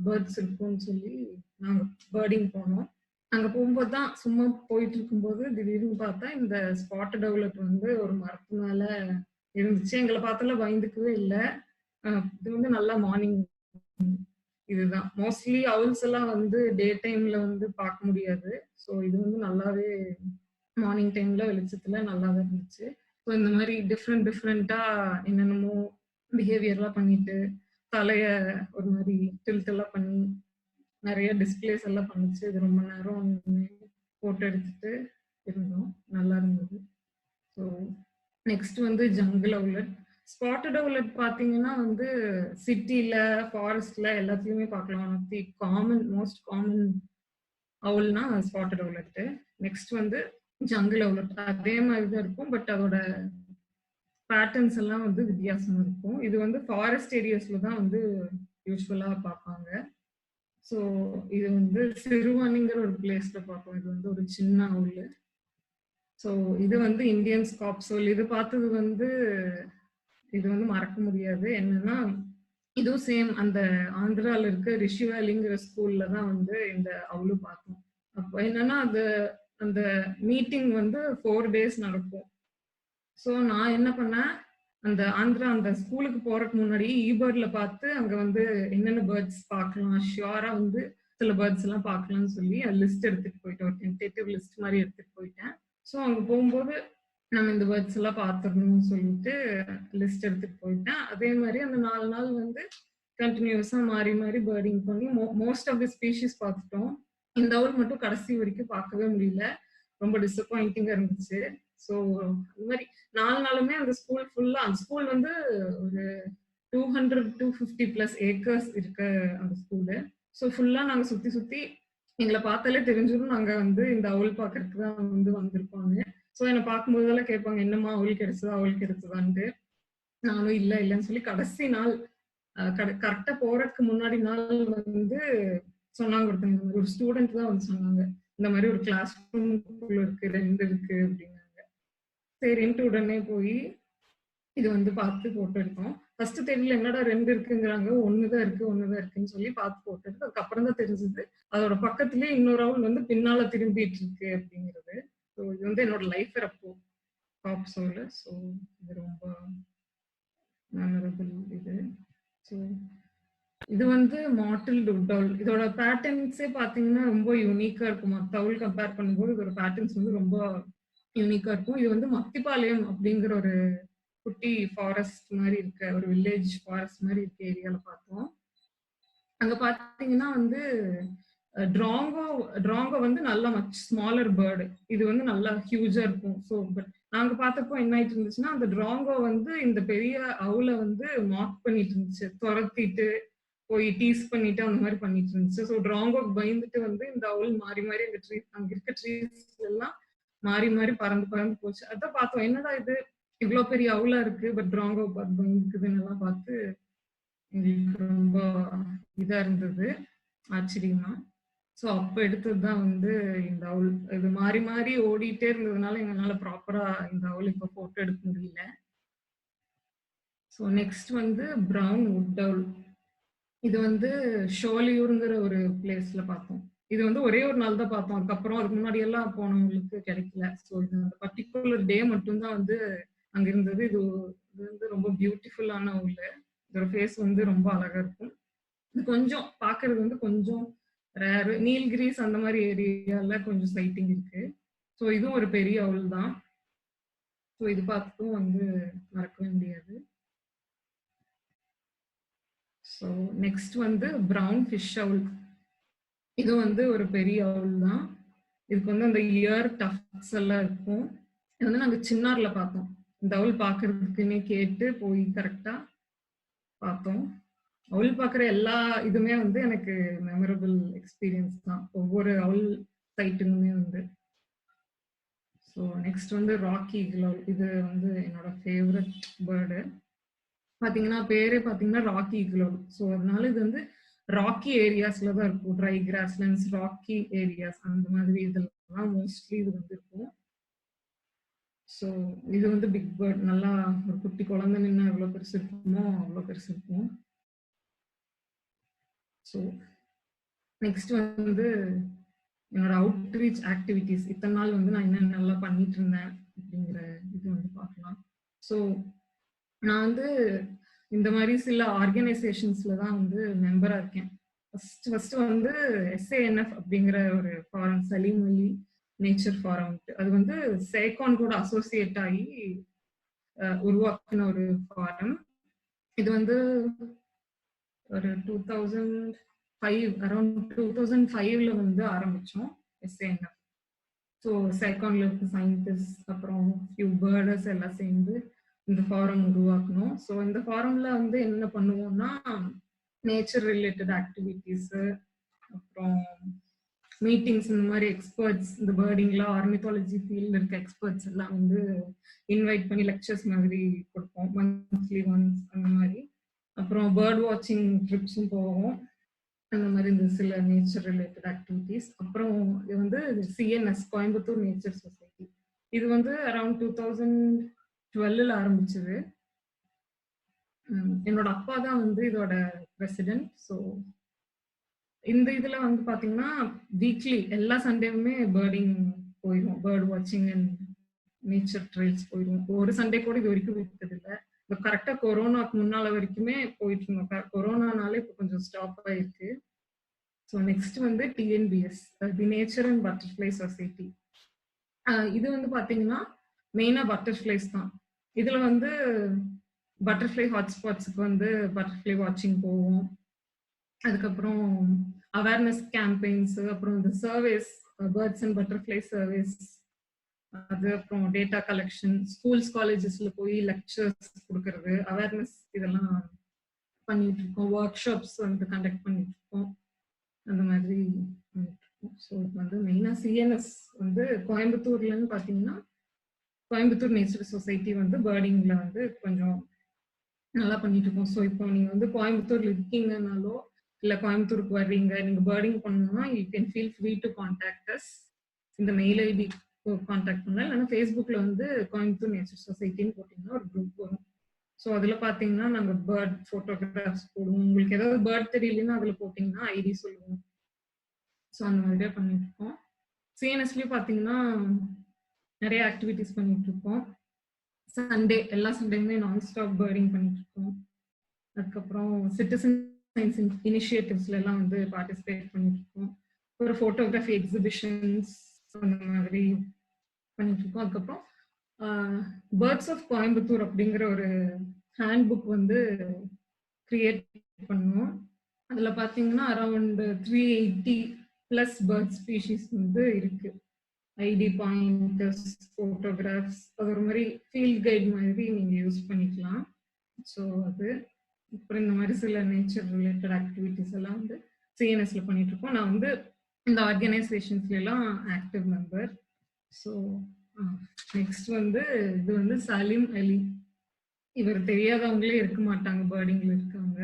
பேர்ட்ஸ் இருக்கும்னு சொல்லி நாங்க பேர்டிங் போனோம். அங்க போகும்போது தான் சும்மா போயிட்டு இருக்கும்போது திடீர்னு பார்த்தா இந்த ஸ்பாட்டட் அவுலட் வந்து ஒரு மரத்து மேல இருந்துச்சு. எங்களை பார்த்தால பயந்துக்கவே இல்லை. இது வந்து நல்லா மார்னிங் இதுதான். மோஸ்ட்லி அவுல்ஸ் எல்லாம் வந்து டே டைம்ல வந்து பார்க்க முடியாது. ஸோ இது வந்து நல்லாவே மார்னிங் டைம்ல வெளிச்சத்துல நல்லாவே இருந்துச்சு. ஸோ இந்த மாதிரி டிஃப்ரெண்டா என்னென்னமோ பிஹேவியர்லாம் பண்ணிட்டு தலைய ஒரு மாதிரி டில்டெல்லாம் பண்ணி நிறைய டிஸ்பிளேஸ் எல்லாம் பண்ணுச்சு. இது ரொம்ப நேரம் போட்டோ எடுத்துட்டு இருந்தோம். நல்லா இருந்தது. ஸோ நெக்ஸ்ட் வந்து ஜங்கிள் அவுலட். ஸ்பாட்டட் அவுலட் பார்த்தீங்கன்னா வந்து சிட்டில ஃபாரஸ்ட்ல எல்லாத்துலயுமே பார்க்கலாம். One of the most common அவுல்னா ஸ்பாட்டட் அவுலட். நெக்ஸ்ட் வந்து ஜங்கிள் அவுலட். அதே மாதிரி தான் இருக்கும். பட் அதோட பேட்டர்ன்ஸ் எல்லாம் வந்து வித்தியாசமா இருக்கும். இது வந்து ஃபாரஸ்ட் ஏரியாஸ்ல தான் வந்து யூஸ்வலா பார்ப்பாங்க. ஸோ இது வந்து சிறுவாணிங்கிற ஒரு பிளேஸ்ல பார்ப்போம். இது வந்து ஒரு சின்ன அவுல். ஸோ இது வந்து இந்தியன் ஸ்காப்சோல். இது பார்த்தது வந்து இது வந்து மறக்க முடியாது. என்னன்னா இதுவும் சேம் அந்த ஆந்திரால இருக்க ரிஷி வேலிங்கிற ஸ்கூல்ல தான் வந்து இந்த அவுலு பார்த்தோம். அப்போ என்னன்னா அந்த மீட்டிங் வந்து 4 days நடக்கும். ஸோ நான் என்ன பண்ணேன், அந்த ஸ்கூலுக்கு போறதுக்கு முன்னாடி ஈபேர்ட்ல பார்த்து அங்க வந்து என்னென்ன பேர்ட்ஸ் பார்க்கலாம், ஷியோரா வந்து சில பேர்ட்ஸ் எல்லாம் பார்க்கலாம்னு சொல்லி லிஸ்ட் எடுத்துட்டு போயிட்டேன். ஒரு டென்டேட்டிவ் லிஸ்ட் மாதிரி எடுத்துட்டு போயிட்டேன். ஸோ அங்க போகும்போது நம்ம இந்த பேர்ட்ஸ் எல்லாம் பார்த்துடணும்னு சொல்லிட்டு லிஸ்ட் எடுத்துட்டு போயிட்டேன். அதே மாதிரி அந்த 4 நாள் வந்து கண்டினியூஸா மாறி மாறி பேர்டிங் பண்ணி மோஸ்ட் ஆஃப் தி ஸ்பீஷிஸ் பார்த்துட்டோம். இந்த அவுல் மட்டும் கடைசி வரைக்கும் பார்க்கவே முடியல. ரொம்ப டிசப்பாயிண்டிங்கா இருந்துச்சு. ஸோ அந்த மாதிரி 4 நாளுமே அந்த ஸ்கூல் ஃபுல்லா, அந்த ஸ்கூல் வந்து ஒரு 200-250+ ஏக்கர்ஸ் இருக்க அந்த ஸ்கூலு. ஸோ ஃபுல்லா நாங்க சுத்தி சுத்தி எங்களை பார்த்தாலே தெரிஞ்சிடும் நாங்க வந்து இந்த அவுல் பார்க்கறதுக்கு தான் வந்து வந்திருக்கோம்னு. ஸோ என்னை பார்க்கும்போதெல்லாம் கேட்பாங்க, என்னம்மா அவுல் கிடைச்சதா அவுல் கிடைச்சதான்ட்டு. நானும் இல்ல இல்லைன்னு சொல்லி கடைசி நாள் கரெக்டா போறதுக்கு முன்னாடி நாள் வந்து சொன்னாங்க, ஒருத்தங்க இந்த மாதிரி ஒரு ஸ்டூடெண்ட் தான் வந்து சொன்னாங்க, இந்த மாதிரி ஒரு கிளாஸ் ரூம் இருக்கு 2 இருக்கு அப்படின்னாங்க. சரின்ட்டு உடனே போய் இது வந்து பார்த்து போட்டோ எடுத்தோம். ஃபர்ஸ்ட் தெரியல, என்னடா 2 இருக்குங்கிறாங்க, 1 தான் இருக்கு 1 தான் இருக்குன்னு சொல்லி பார்த்து போட்டோ எடுத்து அதுக்கப்புறம் தான் தெரிஞ்சது அதோட பக்கத்துலயே இன்னொரு அவுல் வந்து பின்னால திரும்பிட்டு இருக்கு அப்படிங்கிறது. ஸோ இது வந்து என்னோட லைஃப் அப்போ பாப் சோல். ஸோ இது ரொம்ப மெமரபிள் இது. ஸோ இது வந்து மாட்டில்டு வுட் அவுல். இதோட பேட்டர்ன்ஸே பாத்தீங்கன்னா ரொம்ப யூனிக்கா இருக்கும். மற்ற அவுல் கம்பேர் பண்ணும்போது இதோட பேட்டர்ன்ஸ் வந்து ரொம்ப யூனிக்கா இருக்கும். இது வந்து மத்திப்பாளையம் அப்படிங்கிற ஒரு குட்டி ஃபாரஸ்ட் மாதிரி இருக்க ஒரு வில்லேஜ் ஃபாரஸ்ட் மாதிரி இருக்க ஏரியால பார்த்தோம். அங்க பாத்தீங்கன்னா வந்து ட்ராங்கோ வந்து நல்லா மச் ஸ்மாலர் பேர்டு. இது வந்து நல்லா ஹியூஜா இருக்கும். ஸோ பட் நாங்க பார்த்தப்போ என்ன ஆயிட்டு இருந்துச்சுன்னா, அந்த ட்ராங்கோ வந்து இந்த பெரிய அவுல வந்து மார்க் பண்ணிட்டு இருந்துச்சு, துரத்திட்டு போய் டீஸ் பண்ணிட்டு அந்த மாதிரி பண்ணிட்டு இருந்துச்சு. ஸோ ட்ராங்கோக்கு பயந்துட்டு வந்து இந்த அவுல் மாறி மாறி அந்த ட்ரீ, அங்க இருக்க ட்ரீஸ் எல்லாம் மாறி மாறி பறந்து பறந்து போச்சு. அதான் பார்த்தோம், என்னடா இது இவ்வளவு பெரிய அவுலா இருக்கு, பட் ட்ராங்கோ பயந்துக்குதுன்னு எல்லாம் பார்த்து எங்களுக்கு ரொம்ப இதா இருந்தது, ஆச்சரியமா. ஸோ அப்ப எடுத்ததுதான் வந்து இந்த அவுல். இது மாறி மாறி ஓடிட்டே இருந்ததுனால எங்களால ப்ராப்பரா இந்த அவுல் இப்ப போட்டோ எடுக்க முடியல. ஸோ நெக்ஸ்ட் வந்து பிரவுன் வுட் அவுல். இது வந்து ஷோலியூருங்கிற ஒரு பிளேஸ்ல பார்த்தோம். இது வந்து ஒரே ஒரு நாள் தான் பார்த்தோம். அதுக்கப்புறம் அதுக்கு முன்னாடி எல்லாம் போனவங்களுக்கு கிடைக்கல. ஸோ இது அந்த பர்டிகுலர் டே மட்டும்தான் வந்து அங்க இருந்தது. இது வந்து ரொம்ப பியூட்டிஃபுல்லான அவுல். இதோட ஃபேஸ் வந்து ரொம்ப அழகா இருக்கும். இது கொஞ்சம் பாக்குறது வந்து கொஞ்சம் ரேரு. நீல்கிரிஸ் அந்த மாதிரி ஏரியால கொஞ்சம் சைட்டிங் இருக்கு. ஸோ இதுவும் ஒரு பெரிய அவுல் தான். ஸோ இது பார்த்துட்டும் வந்து மறக்கவே முடியாது. ஸோ நெக்ஸ்ட் வந்து பிரவுன் ஃபிஷ் அவுல். இது வந்து ஒரு பெரிய அவுல் தான். இதுக்கு வந்து அந்த இயர் டஃப்ஸ் எல்லாம் இருக்கும். இது வந்து நாங்க சின்னார்ல பார்த்தோம். இந்த அவுல் பார்க்கறதுக்குன்னே கேட்டு போய் கரெக்டா பார்த்தோம். அவுல் பார்க்குற எல்லா இதுமே வந்து எனக்கு மெமரபிள் எக்ஸ்பீரியன்ஸ் தான், ஒவ்வொரு அவுல் சைட்டுமே வந்து. ஸோ நெக்ஸ்ட் வந்து ராக்கி ஈகிள் அவுல். இது வந்து என்னோட ஃபேவரட் பேர்டு. பார்த்தீங்கன்னா பேரே பார்த்தீங்கன்னா ராக்கி ஈகிள் அவுல். ஸோ அதனால இது வந்து ராக்கி ஏரியாஸ்ல தான் இருக்கும். ட்ரை கிராஸ்லேண்ட்ஸ், ராக்கி ஏரியாஸ் அந்த மாதிரி இதெல்லாம் மோஸ்ட்லி இது வந்து இருக்கும். ஸோ இது வந்து பிக் பேர்ட். நல்லா ஒரு குட்டி குழந்தை நின்று எவ்வளோ பெருசு இருக்குமோ அவ்வளோ பெருசு இருக்கும். ஸோ நெக்ஸ்ட் வந்து என்னோட அவுட்ரீச் ஆக்டிவிட்டிஸ், இத்தனை நாள் வந்து நான் என்ன நல்லா பண்ணிட்டு இருந்தேன் அப்படிங்கிற இது வந்து பார்க்கலாம். ஸோ நான் வந்து இந்த மாதிரி சில ஆர்கனைசேஷன்ஸ்ல தான் வந்து மெம்பரா இருக்கேன். ஃபர்ஸ்ட் வந்து SANF அப்படிங்கிற ஒரு ஃபாரம், சலீம் அலி நேச்சர் ஃபாரம். அது வந்து சேகான் கூட அசோசியேட் ஆகி உருவாக்கின ஒரு ஃபாரம். இது வந்து ஒரு 2005 அரௌண்ட் 2005ல வந்து ஆரம்பிச்சோம் SANF. ஸோ சேகான்ல இருக்க சயின்டிஸ்ட் அப்புறம் ஃபியூ பேர்டர்ஸ் எல்லாம் சேர்ந்து இந்த ஃபாரம் உருவாக்கணும். ஸோ இந்த ஃபாரம்ல வந்து என்ன பண்ணுவோம்னா, நேச்சர் ரிலேட்டட் ஆக்டிவிட்டிஸ், அப்புறம் மீட்டிங்ஸ், இந்த மாதிரி எக்ஸ்பர்ட்ஸ், இந்த பேர்டிங்ல ஆர்னித்தாலஜி ஃபீல்டு இருக்க எக்ஸ்பர்ட்ஸ் எல்லாம் வந்து இன்வைட் பண்ணி லெக்சர்ஸ் மாதிரி கொடுப்போம், மந்த்லி ஒன்ஸ் அந்த மாதிரி. அப்புறம் பேர்ட் வாட்சிங் ட்ரிப்ஸும் போவோம், அந்த மாதிரி இந்த சில நேச்சர் ரிலேட்டட் ஆக்டிவிட்டிஸ். அப்புறம் இது வந்து CNS, கோயம்புத்தூர் நேச்சர் சொசைட்டி. இது வந்து அரௌண்ட் 2012ல ஆரம்பிச்சது. என்னோட அப்பா தான் வந்து இதோட பிரசிடென்ட். ஸோ இந்த இதுல வந்து பாத்தீங்கன்னா வீக்லி எல்லா சண்டேவுமே பேர்டிங் போயிடும், பேர்ட் வாட்சிங் அண்ட் நேச்சர் ட்ரெயில்ஸ் போயிடும். ஒரு சண்டே கூட இது வரைக்கும் விட்டது இல்லை. இப்போ கரெக்டா கொரோனாக்கு முன்னால வரைக்குமே போயிட்டு இருந்தோம். கொரோனானால இப்போ கொஞ்சம் ஸ்டாப் ஆயிருக்கு. ஸோ நெக்ஸ்ட் வந்து TNBS, the nature and butterfly society. இது வந்து பாத்தீங்கன்னா மெயினா பட்டர்ஃப்ளைஸ் தான். இதுல வந்து பட்டர்ஃப்ளை ஹாட்ஸ்பாட்ஸுக்கு வந்து பட்டர்ஃப்ளை வாட்சிங் போவோம். அதுக்கப்புறம் அவேர்னஸ் கேம்பெயின்ஸ், அப்புறம் இந்த services, birds and butterfly services, அது அப்புறம் டேட்டா கலெக்ஷன், ஸ்கூல்ஸ் காலேஜஸ்ல போய் லெக்சர்ஸ் கொடுக்கறது, அவேர்னஸ் இதெல்லாம் பண்ணிட்டு இருக்கோம். ஒர்க் ஷாப்ஸ் வந்து கண்டக்ட் பண்ணிட்டு இருக்கோம். அந்த மாதிரி பண்ணிட்டு இருக்கோம். ஸோ இது வந்து மெயினா சிஎன்எஸ் வந்து கோயம்புத்தூர்லன்னு பார்த்தீங்கன்னா, கோயம்புத்தூர் நேச்சர் சொசைட்டி வந்து பேர்டிங்ல வந்து கொஞ்சம் நல்லா பண்ணிட்டு இருக்கோம். ஸோ இப்போ நீங்க வந்து கோயம்புத்தூர்ல இருக்கீங்கனாலோ, இல்ல கோயம்புத்தூருக்கு வர்றீங்க, நீங்க பேர்டிங் பண்ணணும்னா you can feel free to contact as. இந்த மெயில் ஐடி கான்டாக்ட் பண்ணலாம். இல்லைன்னா ஃபேஸ்புக்ல வந்து கோயம்புத்தூர் நேச்சர் சொசைட்டின்னு போட்டிங்கன்னா ஒரு குரூப் வரும். ஸோ அதில் பார்த்தீங்கன்னா நாங்கள் பேர்ட் ஃபோட்டோகிராஃப்ஸ் போடுவோம். உங்களுக்கு ஏதாவது பேர்ட் தெரியலன்னா அதில் போட்டிங்கன்னா ஐடி சொல்லுவோம். ஸோ அந்த மாதிரியே பண்ணிட்டு இருக்கோம். சிஎன்எஸ்லேயும் பார்த்தீங்கன்னா நிறைய ஆக்டிவிட்டிஸ் பண்ணிட்டு இருக்கோம். சண்டே எல்லா சண்டேயுமே நான் ஸ்டாப் பேர்டிங் பண்ணிட்டு இருக்கோம். அதுக்கப்புறம் சிட்டிசன் சயின்ஸ் இனிஷியேட்டிவ்ஸ்ல எல்லாம் வந்து பார்ட்டிசிபேட் பண்ணிட்டு இருக்கோம். ஒரு ஃபோட்டோகிராஃபி எக்ஸிபிஷன்ஸ் அந்த மாதிரி பண்ணிட்டு இருக்கோம். அதுக்கப்புறம் பேர்ட்ஸ் ஆஃப் கோயம்புத்தூர் அப்படிங்கிற ஒரு ஹேண்ட் புக் வந்து கிரியேட் பண்ணோம். அதுல பாத்தீங்கன்னா அரௌண்ட் 380+ பேர்ட் ஸ்பீஷீஸ் வந்து இருக்கு. ஐடி பாயிண்டர்ஸ், ஃபோட்டோகிராஃப்ஸ், அது ஒரு மாதிரி ஃபீல்ட் கைட் மாதிரி நீங்க யூஸ் பண்ணிக்கலாம். ஸோ அது அப்புறம் இந்த மாதிரி சில நேச்சர் ரிலேட்டட் ஆக்டிவிட்டிஸ் எல்லாம் வந்து சிஎன்எஸ்ல பண்ணிட்டு இருக்கோம். நான் வந்து இந்த ஆர்கனைசேஷன்ஸ்ல எல்லாம் ஆக்டிவ் மெம்பர். ஸோ நெக்ஸ்ட் வந்து இது வந்து சலீம் அலி. இவர் தெரியாதவங்களே இருக்க மாட்டாங்க, பேர்டிங்ல இருக்காங்க.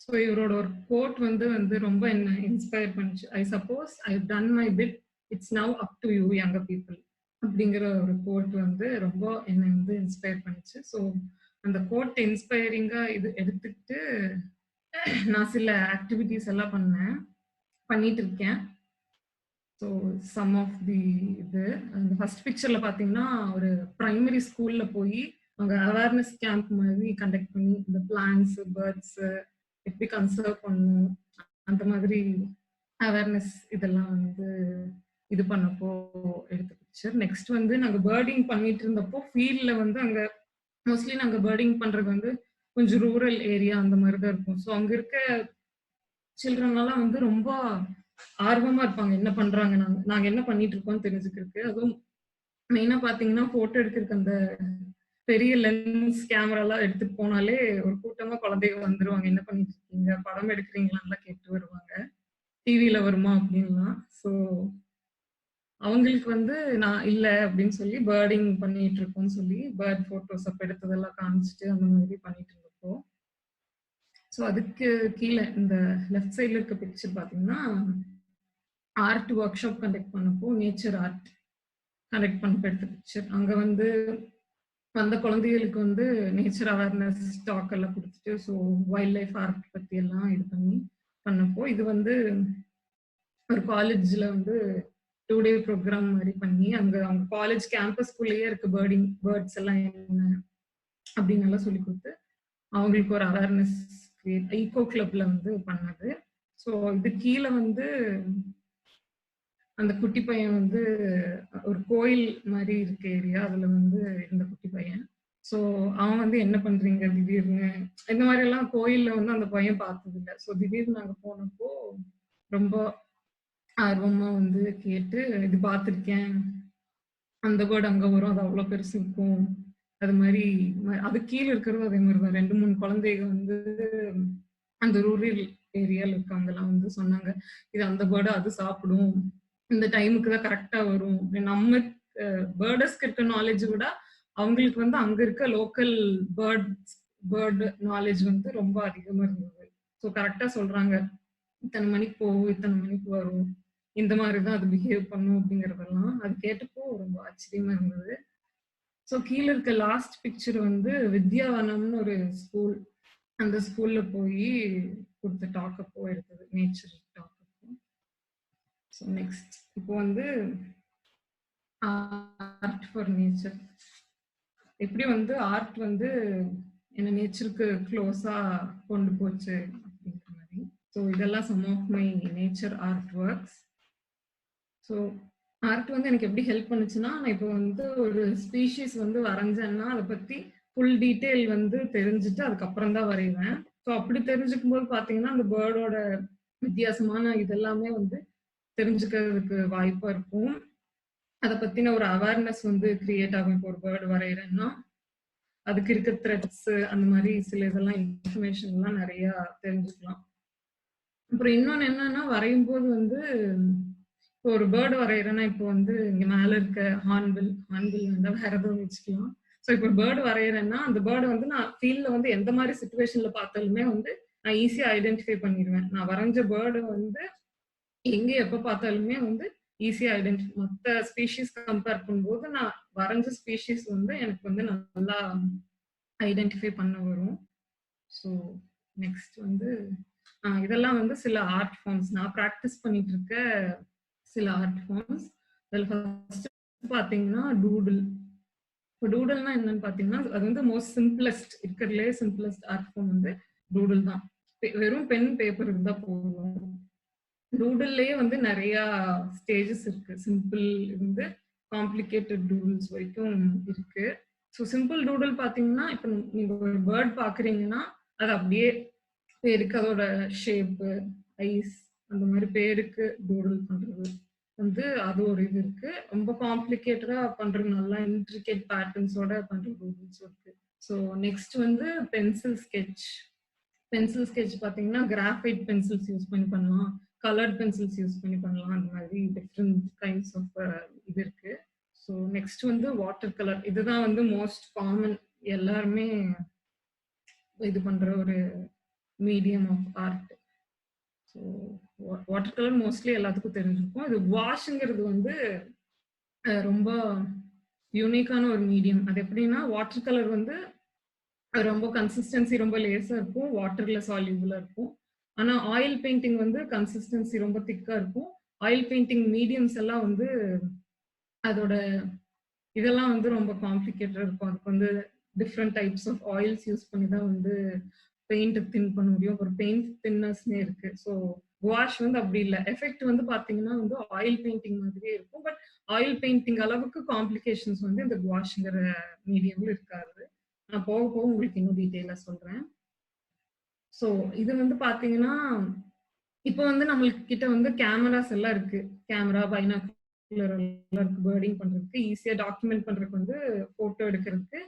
ஸோ இவரோட ஒரு கோட் வந்து ரொம்ப என்ன இன்ஸ்பயர் பண்ணுச்சு. I suppose I done my bit, it's now up to you younger people அப்படிங்கிற ஒரு கோட் வந்து ரொம்ப என்ன வந்து இன்ஸ்பயர் பண்ணுச்சு. ஸோ அந்த கோட் இன்ஸ்பைரிங்கா இது எடுத்துக்கிட்டு நான் சில ஆக்டிவிட்டிஸ் எல்லாம் பண்ணிட்டு இருக்கேன். ஸோ சம் ஆஃப் தி இது அந்த ஃபர்ஸ்ட் பிக்சர்ல பார்த்தீங்கன்னா ஒரு பிரைமரி ஸ்கூல்ல போய் அங்கே அவேர்னஸ் கேம்ப் மாதிரி கண்டக்ட் பண்ணி இந்த பிளான்ஸ், பேர்ட்ஸ் எப்படி கன்சர்வ் பண்ணணும் அந்த மாதிரி அவேர்னஸ் இதெல்லாம் வந்து இது பண்ணப்போ எடுத்த பிக்சர். நெக்ஸ்ட் வந்து நாங்கள் பேர்டிங் பண்ணிட்டு இருந்தப்போ ஃபீல்ட்ல வந்து அங்கே மோஸ்ட்லி நாங்கள் பேர்டிங் பண்றது வந்து கொஞ்சம் ரூரல் ஏரியா அந்த மாதிரி தான் இருக்கும். ஸோ அங்கே இருக்க சில்ட்ரன்லாம் வந்து ரொம்ப ஆர்வமா இருப்பாங்க, என்ன பண்றாங்க, நாங்க என்ன பண்ணிட்டு இருக்கோம் தெரிஞ்சுக்கிறதுக்கு. அதுவும் மெயினா பாத்தீங்கன்னா போட்டோ எடுக்கிறதுக்கு அந்த பெரிய லென்ஸ் கேமராலாம் எடுத்துட்டு போனாலே ஒரு கூட்டமா குழந்தைங்க வந்துருவாங்க, என்ன பண்ணிட்டு இருக்கீங்க, படம் எடுக்கிறீங்களான்லாம் கேட்டு வருவாங்க, டிவியில வருமா அப்படின்லாம். ஸோ அவங்களுக்கு வந்து நான் இல்லை அப்படின்னு சொல்லி பேர்டிங் பண்ணிட்டு இருக்கோம்னு சொல்லி பேர்ட் போட்டோஸ் அப்ப எடுத்ததெல்லாம் காமிச்சிட்டு அந்த மாதிரி பண்ணிட்டு இருந்தப்போ, ஸோ அதுக்கு கீழே இந்த லெஃப்ட் சைட்ல இருக்க பிக்சர் பார்த்தீங்கன்னா ஆர்ட் ஒர்க் ஷாப் கண்டக்ட் பண்ணப்போ நேச்சர் ஆர்ட் கண்டக்ட் பண்ணப்போ எடுத்த பிக்சர். அங்கே வந்து வந்த குழந்தைகளுக்கு வந்து நேச்சர் அவேர்னஸ் டாக் எல்லாம் கொடுத்துட்டு ஸோ வைல்ட் லைஃப் ஆர்ட் பற்றி எல்லாம் இது பண்ணப்போ இது வந்து ஒரு காலேஜில் வந்து 2 day ப்ரோக்ராம் மாதிரி பண்ணி அங்கே அவங்க காலேஜ் கேம்பஸ்குள்ளேயே இருக்க பேர்ட்ஸ் எல்லாம் என்ன அப்படின்னு எல்லாம் சொல்லி கொடுத்து அவங்களுக்கு ஒரு அவேர்னஸ் கிரியேட் ஈகோ கிளப்ல வந்து பண்ணது. ஸோ இது கீழே வந்து அந்த குட்டி பையன் வந்து ஒரு கோயில் மாதிரி இருக்க ஏரியா, அதுல வந்து இந்த குட்டி பையன். ஸோ அவன் வந்து என்ன பண்றீங்க திடீர்னு, இந்த மாதிரி எல்லாம் கோயில்ல வந்து அந்த பையன் பார்த்தது இல்லை. ஸோ திடீர்னு நாங்க போனப்போ ரொம்ப ஆர்வமா வந்து கேட்டு இது பார்த்துருக்கேன், அந்த பேர்டு அங்க வரும், அது அவ்வளவு பெருசு இருக்கும், அது மாதிரி அது கீழே இருக்கிறது அதே மாதிரிதான். 2-3 குழந்தைங்க வந்து அந்த ரூரல் ஏரியால இருக்காங்கலாம் வந்து சொன்னாங்க, இது அந்த பேர்டு அது சாப்பிடும், இந்த டைமுக்கு தான் கரெக்டா வரும். நம்ம பேர்டஸ்க்கு இருக்க நாலேஜ் விட அவங்களுக்கு வந்து அங்க இருக்க லோக்கல் பேர்டு நாலேஜ் வந்து ரொம்ப அதிகமா இருந்தது. ஸோ கரெக்டா சொல்றாங்க, இத்தனை மணிக்கு போகும், இத்தனை மணிக்கு வரும், இந்த மாதிரிதான் அது பிஹேவ் பண்ணும் அப்படிங்கறதெல்லாம் அது கேட்டப்போ ரொம்ப ஆச்சரியமா இருந்தது. ஸோ கீழே இருக்க லாஸ்ட் பிக்சர் வந்து வித்யாவனம்னு ஒரு ஸ்கூல், அந்த ஸ்கூல்ல போய் கொடுத்த டாக் அப்போ எடுத்தது, நேச்சர் டாக். ஸோ நெக்ஸ்ட் இப்போ வந்து ஆர்ட் ஃபார் நேச்சர், எப்படி வந்து ஆர்ட் வந்து என்ன நேச்சருக்கு க்ளோஸா கொண்டு போச்சு அப்படிங்கிற மாதிரி. ஸோ இதெல்லாம் some of my nature art works. So art வந்து எனக்கு எப்படி ஹெல்ப் பண்ணுச்சுன்னா, நான் இப்போ வந்து ஒரு ஸ்பீஷீஸ் வந்து வரைஞ்சேன்னா, அத பத்தி ஃபுல் டீட்டெயில் வந்து தெரிஞ்சுட்டு அதுக்கப்புறம் தான் வரைவேன். ஸோ அப்படி தெரிஞ்சுக்கும்போது பார்த்தீங்கன்னா, அந்த பேர்டோட வித்தியாசமான இதெல்லாமே வந்து தெரிஞ்சுக்கிறதுக்கு வாய்ப்பா இருக்கும். அத பத்தின ஒரு அவேர்னஸ் வந்து கிரியேட் ஆகும். இப்போ ஒரு பேர்ட் வரையிறேன்னா, அதுக்கு இருக்க த்ரெட்ஸ் அந்த மாரி சில இதெல்லாம் இன்ஃபர்மேஷன்லாம் நெறையா தெரிஞ்சுக்கலாம். அப்புறம் இன்னொன்னு என்னன்னா, வரையும்போது வந்து இப்போ ஒரு பேர்ட் வரையிறேன்னா, இப்போ வந்து இங்க மேல இருக்க ஹார்ன்பில் வேண்டாம் வேற எதுவும் வச்சுக்கலாம். ஸோ இப்போ பேர்ட் வரையிறேன்னா, அந்த பேர்ட் வந்து நான் ஃபீல்ட்ல வந்து எந்த மாரி சிச்சுவேஷன்ல பார்த்தாலுமே வந்து நான் ஈஸியா ஐடென்டிஃபை பண்ணிருவேன். நான் வரைஞ்ச பேர்ட் வந்து எங்க எப்ப பார்த்தாலுமே வந்து ஈஸியா மத்த ஸ்பீஷீஸ் கம்பேர் பண்ணும்போது நான் வரைஞ்ச ஸ்பீஷீஸ் வந்து எனக்கு வந்து நல்லா ஐடென்டிஃபை பண்ண வரும். ஸோ நெக்ஸ்ட் வந்து இதெல்லாம் வந்து சில ஆர்ட் ஃபார்ம்ஸ் நான் ப்ராக்டிஸ் பண்ணிட்டு இருக்க சில ஆர்ட் ஃபார்ம்ஸ். அதில் ஃபர்ஸ்ட் பார்த்தீங்கன்னா டூடில். இப்போ டூடல்னா என்னன்னு பார்த்தீங்கன்னா, அது வந்து மோஸ்ட் சிம்பிளஸ்ட் இருக்கிறதுலே சிம்பிளஸ்ட் ஆர்ட் ஃபார்ம் வந்து டூடில் தான். வெறும் பென் பேப்பர் இருந்தா போதும். டூடில்லேயே வந்து நிறைய ஸ்டேஜஸ் இருக்கு. சிம்பிள் இருந்து காம்ப்ளிகேட்டட் டூடில்ஸ் வரைக்கும் இருக்கு. ஸோ சிம்பிள் டூடில் பார்த்தீங்கன்னா, இப்போ நீங்க ஒரு பேர்ட் பார்க்குறீங்கன்னா, அது அப்படியே பேருக்கு அதோட ஷேப்பு, ஐஸ் அந்த மாதிரி பேருக்கு டூடில் பண்றது வந்து அது ஒரு இது இருக்கு. ரொம்ப காம்ப்ளிகேட்டடா பண்றது நல்லா இன்ட்ரிகேட் பேட்டர்ன்ஸோட பண்ற டூடில்ஸ் இருக்கு. ஸோ நெக்ஸ்ட் வந்து பென்சில் ஸ்கெட்ச். பென்சில் ஸ்கெட்ச் பார்த்தீங்கன்னா கிராஃபைட் பென்சில்ஸ் யூஸ் பண்ணி பண்ணலாம், கலர்ட் பென்சில்ஸ் யூஸ் பண்ணி பண்ணலாம். அந்த மாதிரி டிஃப்ரெண்ட் கைண்ட்ஸ் ஆஃப் இது இருக்கு. ஸோ நெக்ஸ்ட் வந்து வாட்டர் கலர். இதுதான் வந்து மோஸ்ட் காமன், எல்லாருமே இது பண்ற ஒரு medium of art. So water colour mostly எல்லாத்துக்கும் தெரிஞ்சிருக்கும். இது வாஷ்ங்கிறது வந்து ரொம்ப யூனிக்கான ஒரு மீடியம். அது எப்படின்னா வாட்டர் கலர் வந்து ரொம்ப கன்சிஸ்டன்சி ரொம்ப லேசா இருக்கும், வாட்டர்ல சால்யூபிளா இருக்கும். ஆனா ஆயில் பெயிண்டிங் வந்து கன்சிஸ்டன்சி ரொம்ப திக்கா இருக்கும். ஆயில் பெயிண்டிங் மீடியம்ஸ் எல்லாம் வந்து அதோட இதெல்லாம் வந்து ரொம்ப காம்ப்ளிகேட்டடா இருக்கும். அதுக்கு வந்து different types of oils use பண்ணி தான் வந்து பெயிண்ட் தின் பண்ண முடியும். ஒரு பெயிண்ட் தின்னர்ஸ்னே இருக்கு. ஸோ வாஷ் வந்து அப்படி இல்லை. எஃபெக்ட் வந்து பாத்தீங்கன்னா வந்து ஆயில் பெயிண்டிங் மாதிரியே இருக்கும். பட் ஆயில் பெயிண்டிங் அளவுக்கு காம்ப்ளிகேஷன்ஸ் வந்து இந்த வாஷ்ங்கிற மீடியம்ல இருக்காது. நான் போக போக உங்களுக்கு இன்னும் டீட்டெயிலா சொல்றேன். ஸோ இது வந்து பாத்தீங்கன்னா, இப்போ வந்து நம்மளுக்கு கிட்ட வந்து கேமராஸ் எல்லாம் இருக்கு. கேமரா, பைனாகுலர் எல்லாம் இருக்கு. பேர்டிங் பண்றதுக்கு ஈஸியா டாக்குமெண்ட் பண்றதுக்கு வந்து போட்டோ எடுக்கிறதுக்கு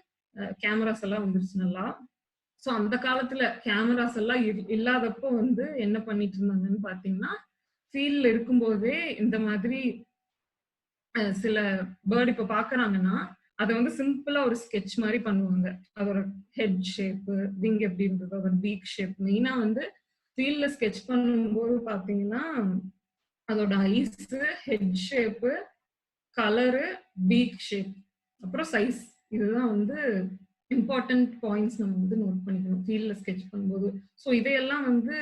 கேமராஸ் எல்லாம் வந்துருச்சு நல்லா. ஸோ அந்த காலத்துல கேமராஸ் எல்லாம் இல்லாதப்போ வந்து என்ன பண்ணிட்டு இருந்தாங்கன்னு பாத்தீங்கன்னா, ஃபீல்ட்ல இருக்கும்போதே இந்த மாதிரி சில பேர்ட் இப்ப பாக்குறாங்கன்னா, அத வந்து சிம்பிளா ஒரு ஸ்கெட்ச் மாதிரி பண்ணுவாங்க. அதோட ஹெட் ஷேப், விங் எப்படி இருந்தது, அதோட பீக் ஷேப். மெயினா வந்து ஃபீல்ட்ல ஸ்கெட்ச் பண்ணும்போது பாத்தீங்கன்னா, அதோட eyes, head shape, colour, peak shape, அப்புறம் சைஸ். இதுதான் வந்து இம்பார்ட்டன்ட் பாயிண்ட்ஸ் நம்ம வந்து நோட் பண்ணிக்கணும் ஃபீல்ட்ல ஸ்கெட்ச் பண்ணும்போது. ஸோ இதையெல்லாம் வந்து